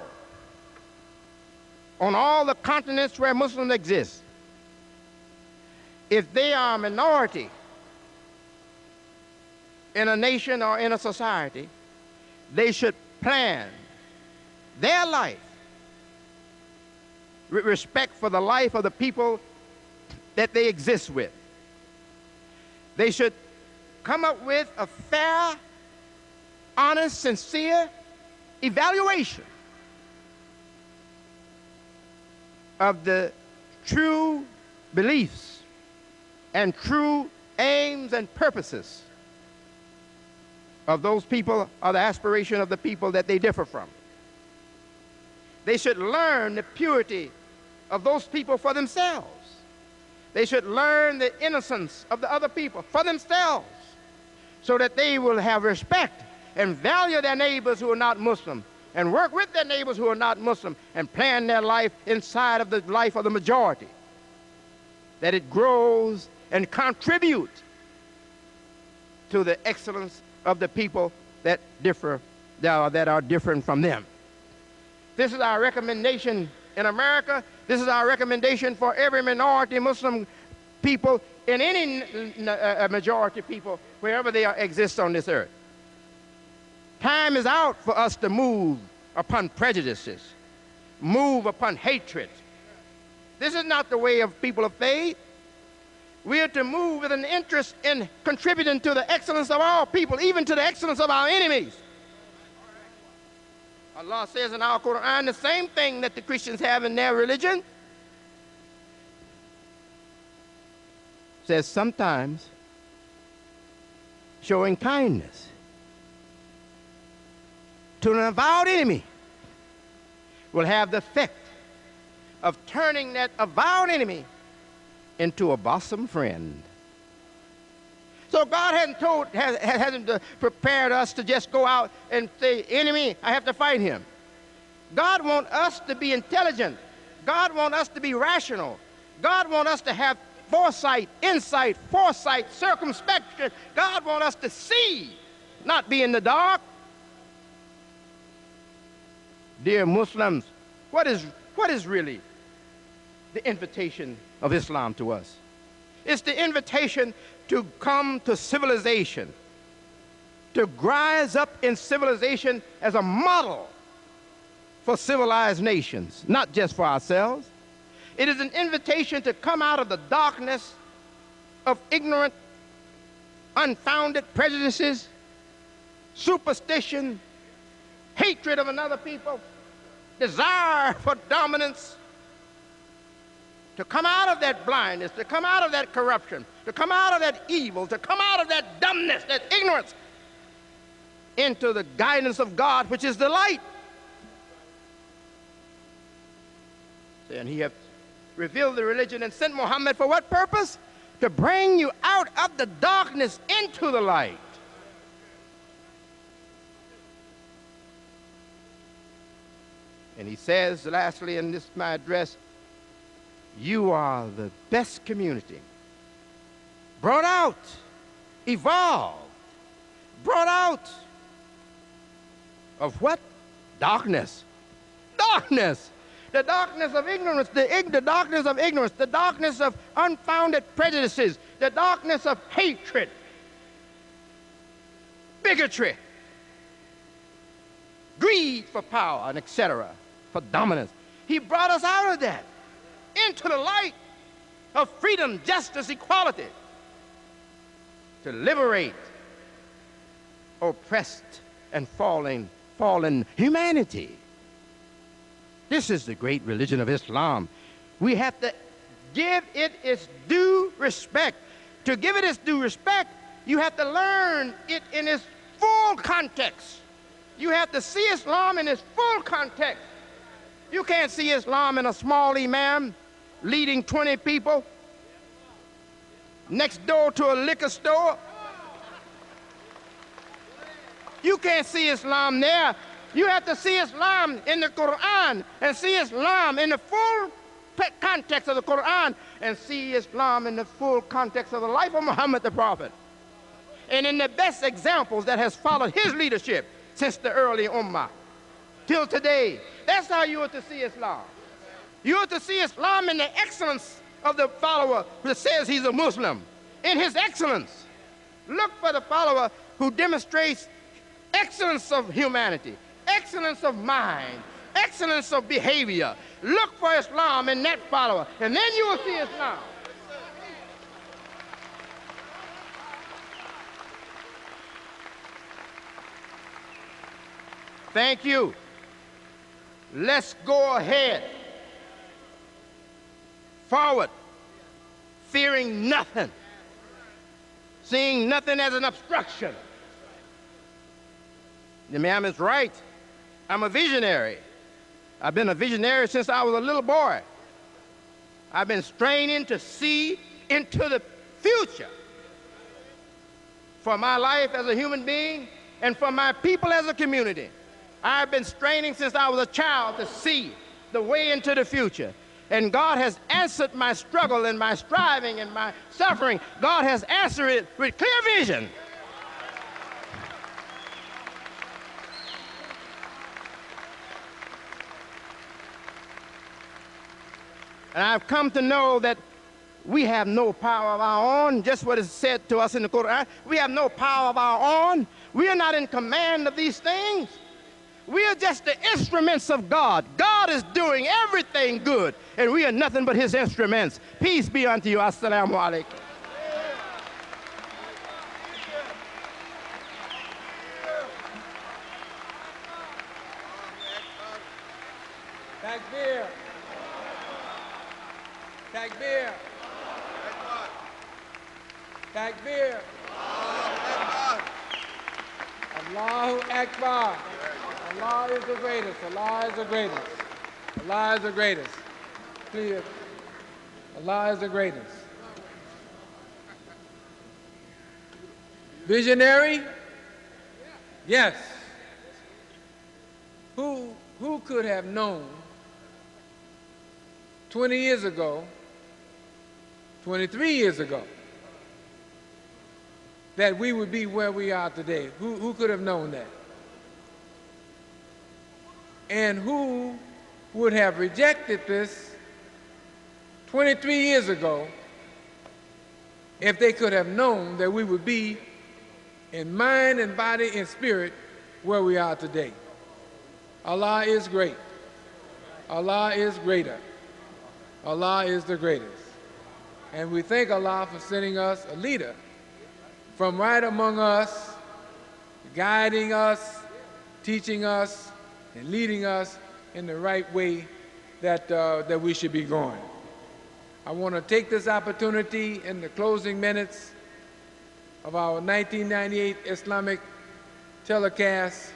on all the continents where Muslims exist, if they are a minority in a nation or in a society, they should plan their life with respect for the life of the people that they exist with. They should come up with a fair, honest, sincere evaluation of the true beliefs and true aims and purposes of those people, or the aspiration of the people that they differ from. They should learn the purity of those people for themselves. They should learn the innocence of the other people for themselves, so that they will have respect and value their neighbors who are not Muslim, and work with their neighbors who are not Muslim, and plan their life inside of the life of the majority, that it grows and contributes to the excellence of the people that differ, that are different from them. This is our recommendation in America. This is our recommendation for every minority Muslim people in any majority people, wherever they exist on this earth. Time is out for us to move upon prejudices, move upon hatred. This is not the way of people of faith. We are to move with an interest in contributing to the excellence of all people, even to the excellence of our enemies. Allah says in our Quran the same thing that the Christians have in their religion. Says sometimes showing kindness to an avowed enemy will have the effect of turning that avowed enemy into a bosom friend. So God hasn't prepared us to just go out and say, enemy, I have to fight him. God wants us to be intelligent. God wants us to be rational. God wants us to have foresight, insight, circumspection. God wants us to see, not be in the dark. Dear Muslims, what is really the invitation of Islam to us? It's the invitation to come to civilization, to rise up in civilization as a model for civilized nations, not just for ourselves. It is an invitation to come out of the darkness of ignorant, unfounded prejudices, superstition, hatred of another people, desire for dominance, to come out of that blindness, to come out of that corruption, to come out of that evil, to come out of that dumbness, that ignorance, into the guidance of God, which is the light. And he has revealed the religion and sent Muhammad for what purpose? To bring you out of the darkness into the light. And he says, lastly, in this my address, you are the best community. Brought out, evolved, brought out of what? Darkness. Darkness. The darkness of ignorance, the darkness of ignorance, the darkness of unfounded prejudices, the darkness of hatred, bigotry, greed for power, and etc., for dominance. He brought us out of that into the light of freedom, justice, equality, to liberate oppressed and fallen humanity. This is the great religion of Islam. We have to give it its due respect. To give it its due respect, you have to learn it in its full context. You have to see Islam in its full context. You can't see Islam in a small imam leading 20 people next door to a liquor store. You can't see Islam there. You have to see Islam in the Quran and see Islam in the full context of the Quran and see Islam in the full context of the life of Muhammad the Prophet. And in the best examples that has followed his leadership since the early Ummah till today. That's how you are to see Islam. You are to see Islam in the excellence of the follower that says he's a Muslim. In his excellence. Look for the follower who demonstrates excellence of humanity, excellence of mind, excellence of behavior. Look for Islam in that follower, and then you will see Islam. Thank you. Let's go ahead. Forward. Fearing nothing. Seeing nothing as an obstruction. The Imam is right. I'm a visionary. I've been a visionary since I was a little boy. I've been straining to see into the future for my life as a human being and for my people as a community. I've been straining since I was a child to see the way into the future. And God has answered my struggle and my striving and my suffering. God has answered it with clear vision. And I've come to know that we have no power of our own, just what is said to us in the Quran. We have no power of our own. We are not in command of these things. We are just the instruments of God. God is doing everything good, and we are nothing but his instruments. Peace be unto you. Assalamu alaikum. Takbir. Takbir. Takbir. Allahu Akbar. Allah is the greatest. Allah is the greatest. Allah is the greatest. Clear. Allah is the greatest. Visionary? Yes. Who could have known 20 years ago, 23 years ago, that we would be where we are today? Who could have known that? And who would have rejected this 23 years ago if they could have known that we would be in mind and body and spirit where we are today? Allah is great. Allah is greater. Allah is the greatest. And we thank Allah for sending us a leader from right among us, guiding us, teaching us, and leading us in the right way that we should be going. I want to take this opportunity in the closing minutes of our 1998 Islamic telecast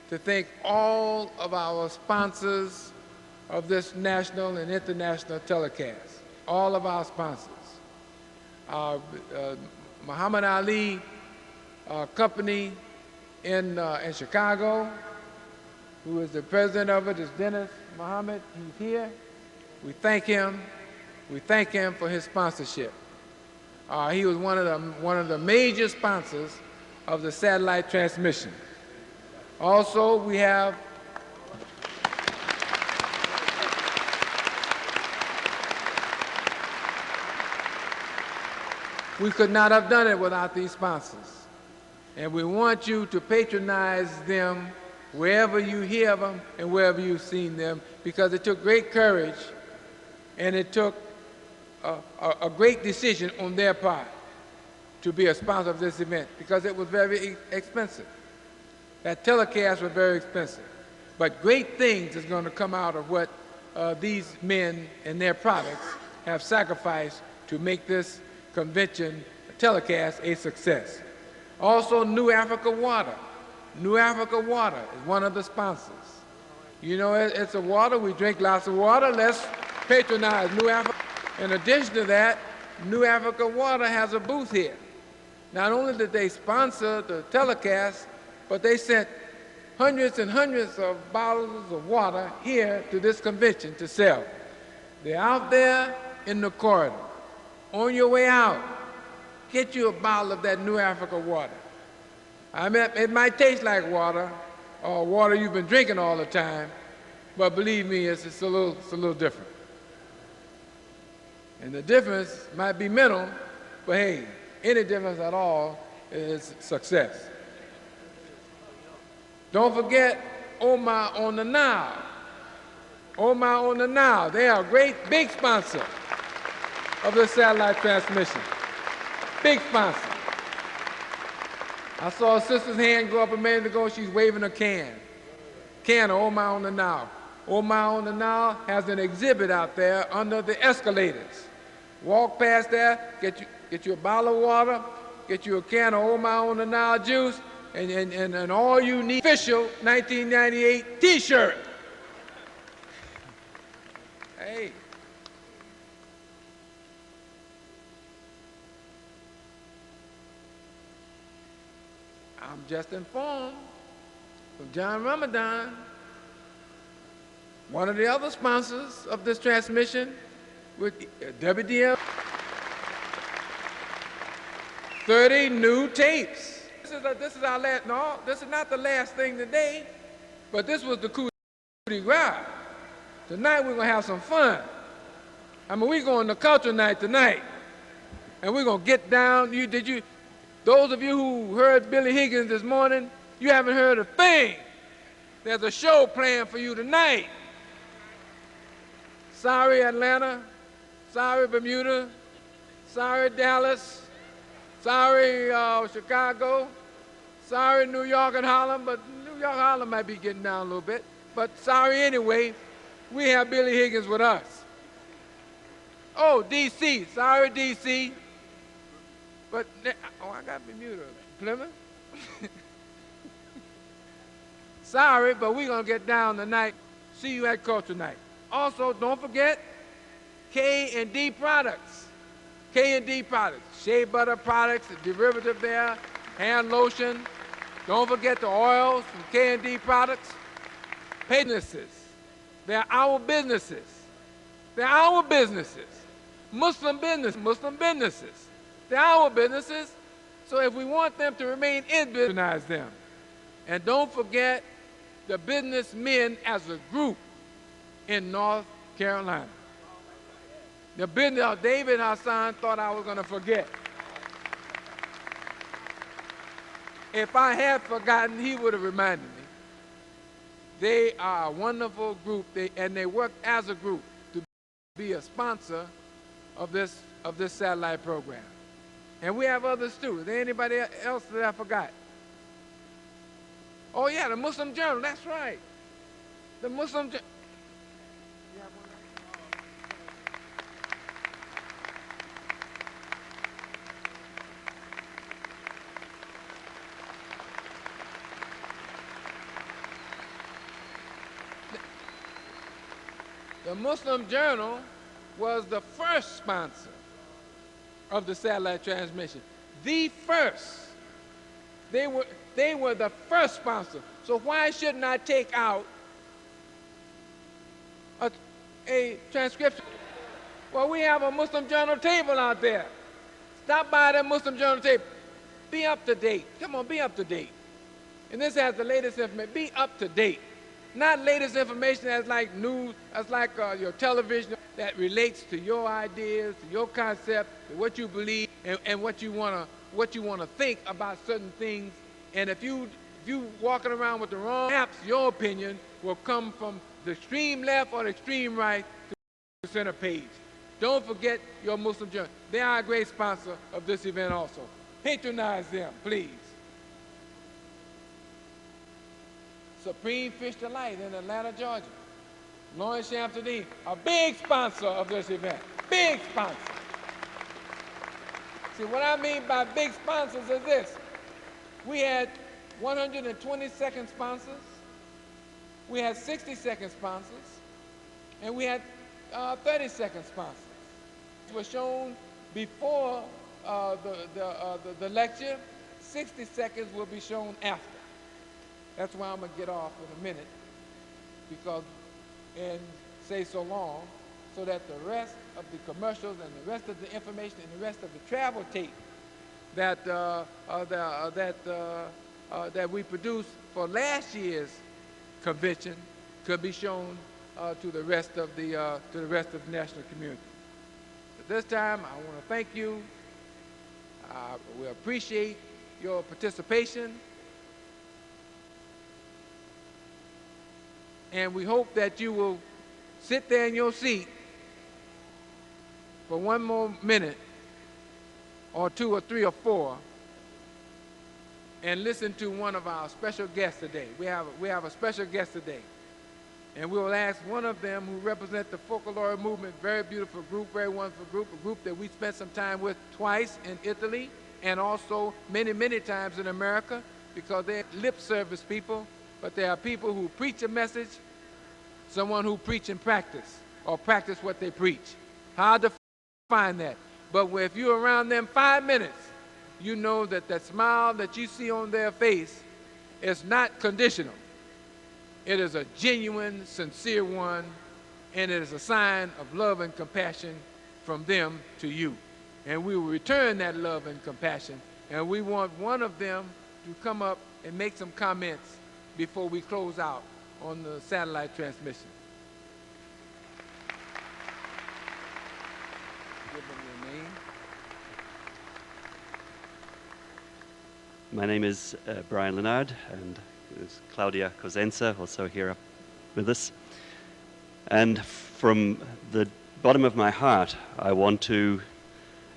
to thank all of our sponsors of this national and international telecast. All of our sponsors. Muhammad Ali company in Chicago, who is the president of it, is Dennis Mohammed. He's here. We thank him. We thank him for his sponsorship. He was one of the major sponsors of the satellite transmission. Also, we have we could not have done it without these sponsors. And we want you to patronize them wherever you hear them and wherever you've seen them, because it took great courage and it took a great decision on their part to be a sponsor of this event, because it was very expensive. That telecast was very expensive. But great things is going to come out of what these men and their products have sacrificed to make this convention telecast a success. Also, New Africa Water. New Africa Water is one of the sponsors. You know, it's a water, we drink lots of water, let's patronize New Africa. In addition to that, New Africa Water has a booth here. Not only did they sponsor the telecast, but they sent hundreds and hundreds of bottles of water here to this convention to sell. They're out there in the corridor. On your way out, get you a bottle of that New Africa water. I mean, it might taste like water, or water you've been drinking all the time, but believe me, it's a little different. And the difference might be minimal, but hey, any difference at all is success. Don't forget Omar on the Nile. Omar on the Nile, they are a great big sponsor of the satellite transmission. Big sponsor. I saw a sister's hand go up a minute ago, she's waving a can. Can of Omar on the Nile. Omar on the Nile has an exhibit out there under the escalators. Walk past there, get you a bottle of water, get you a can of Omar on the Nile juice, and all you need, official 1998 t-shirt. Hey. I'm just informed from John Ramadan, one of the other sponsors of this transmission, with WDM, 30 new tapes. This is our last, no, this is not the last thing today, but this was the coup de grace. Tonight we're gonna have some fun. I mean, we're going to culture night tonight, and we're gonna get down. Those of you who heard Billy Higgins this morning, you haven't heard a thing. There's a show planned for you tonight. Sorry, Atlanta. Sorry, Bermuda. Sorry, Dallas. Sorry, Chicago. Sorry, New York and Harlem, but New York, Harlem might be getting down a little bit. But sorry anyway, we have Billy Higgins with us. Oh, D.C., sorry, D.C. But, I got Bermuda. Plymouth? Sorry, but we're going to get down tonight. See you at Culture Night. Also, don't forget K&D products. K&D products. Shea butter products, a derivative there, hand lotion. Don't forget the oils from K&D products. Businesses. They're our businesses. They're our businesses. Muslim businesses. They're our businesses. So if we want them to remain in business, them. And don't forget the businessmen as a group in North Carolina. The business, David Hassan thought I was going to forget. If I had forgotten, he would have reminded me. They are a wonderful group, and they work as a group to be a sponsor of this satellite program. And we have others too. Is there anybody else that I forgot? Oh yeah, the Muslim Journal, that's right. The Muslim Journal. The Muslim Journal was the first sponsor of the satellite transmission. The first. They were the first sponsor. So why shouldn't I take out a transcription? Well, we have a Muslim Journal table out there. Stop by the Muslim Journal table. Be up to date. Come on, be up to date. And this has the latest information. Be up to date. Not latest information that's like news, that's like your television that relates to your ideas, to your concept, to what you believe, and what you want to think about certain things. And if you walking around with the wrong, perhaps your opinion will come from the extreme left or the extreme right to the center page. Don't forget your Muslim Journal. They are a great sponsor of this event also. Patronize them, please. Supreme Fish Delight in Atlanta, Georgia. Lawrence Shamsuddin, a big sponsor of this event. Big sponsor. See, what I mean by big sponsors is this. We had 120-second sponsors. We had 60-second sponsors. And we had 30-second sponsors. It was shown before the lecture. 60 seconds will be shown after. That's why I'm going to get off in a minute and say so long, so that the rest of the commercials and the rest of the information and the rest of the travel tape that we produced for last year's convention could be shown to the rest of the national community. At this time, I want to thank you. We appreciate your participation. And we hope that you will sit there in your seat for one more minute or two or three or four and listen to one of our special guests today. We have a special guest today. And we will ask one of them who represent the folklore movement, very beautiful group, very wonderful group, a group that we spent some time with twice in Italy and also many, many times in America, because they're lip service people. But there are people who preach a message, someone who preach and practice, or practice what they preach. Hard to find that. But if you're around them 5 minutes, you know that that smile that you see on their face is not conditional. It is a genuine, sincere one, and it is a sign of love and compassion from them to you. And we will return that love and compassion, and we want one of them to come up and make some comments before we close out on the satellite transmission. Give them your name. My name is Brian Leonard, and there's Claudia Cosenza also here with us. And from the bottom of my heart, I want to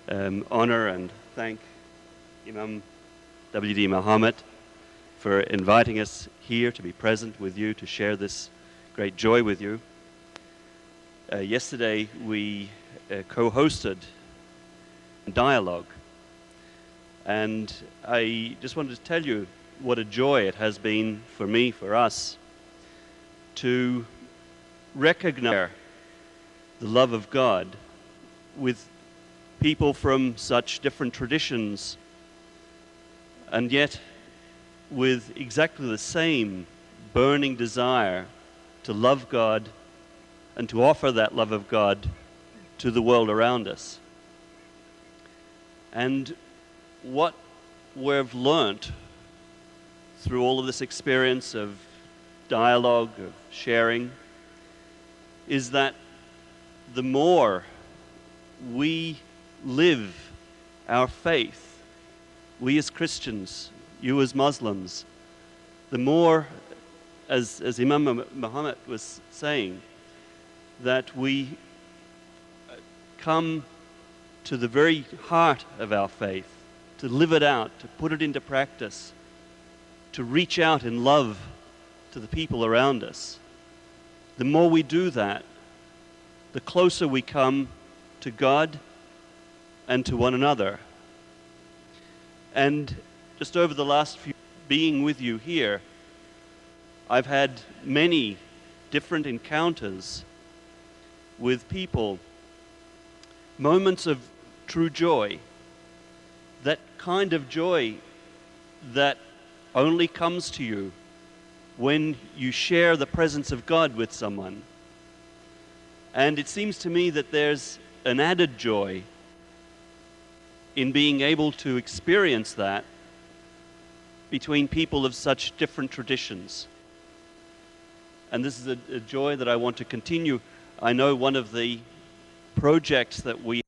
honor and thank Imam W.D. Mohammed for inviting us here to be present with you, to share this great joy with you. Yesterday we co-hosted dialogue, and I just wanted to tell you what a joy it has been for me, for us, to recognize the love of God with people from such different traditions, and yet with exactly the same burning desire to love God and to offer that love of God to the world around us. And what we've learnt through all of this experience of dialogue, of sharing, is that the more we live our faith, we as Christians, you as Muslims, the more, as Imam Muhammad was saying, that we come to the very heart of our faith, to live it out, to put it into practice, to reach out in love to the people around us. The more we do that, the closer we come to God and to one another. And just over the last few being with you here, I've had many different encounters with people moments of true joy, that kind of joy that only comes to you when you share the presence of God with someone. And it seems to me that there's an added joy in being able to experience that between people of such different traditions. And this is a joy that I want to continue. I know one of the projects that we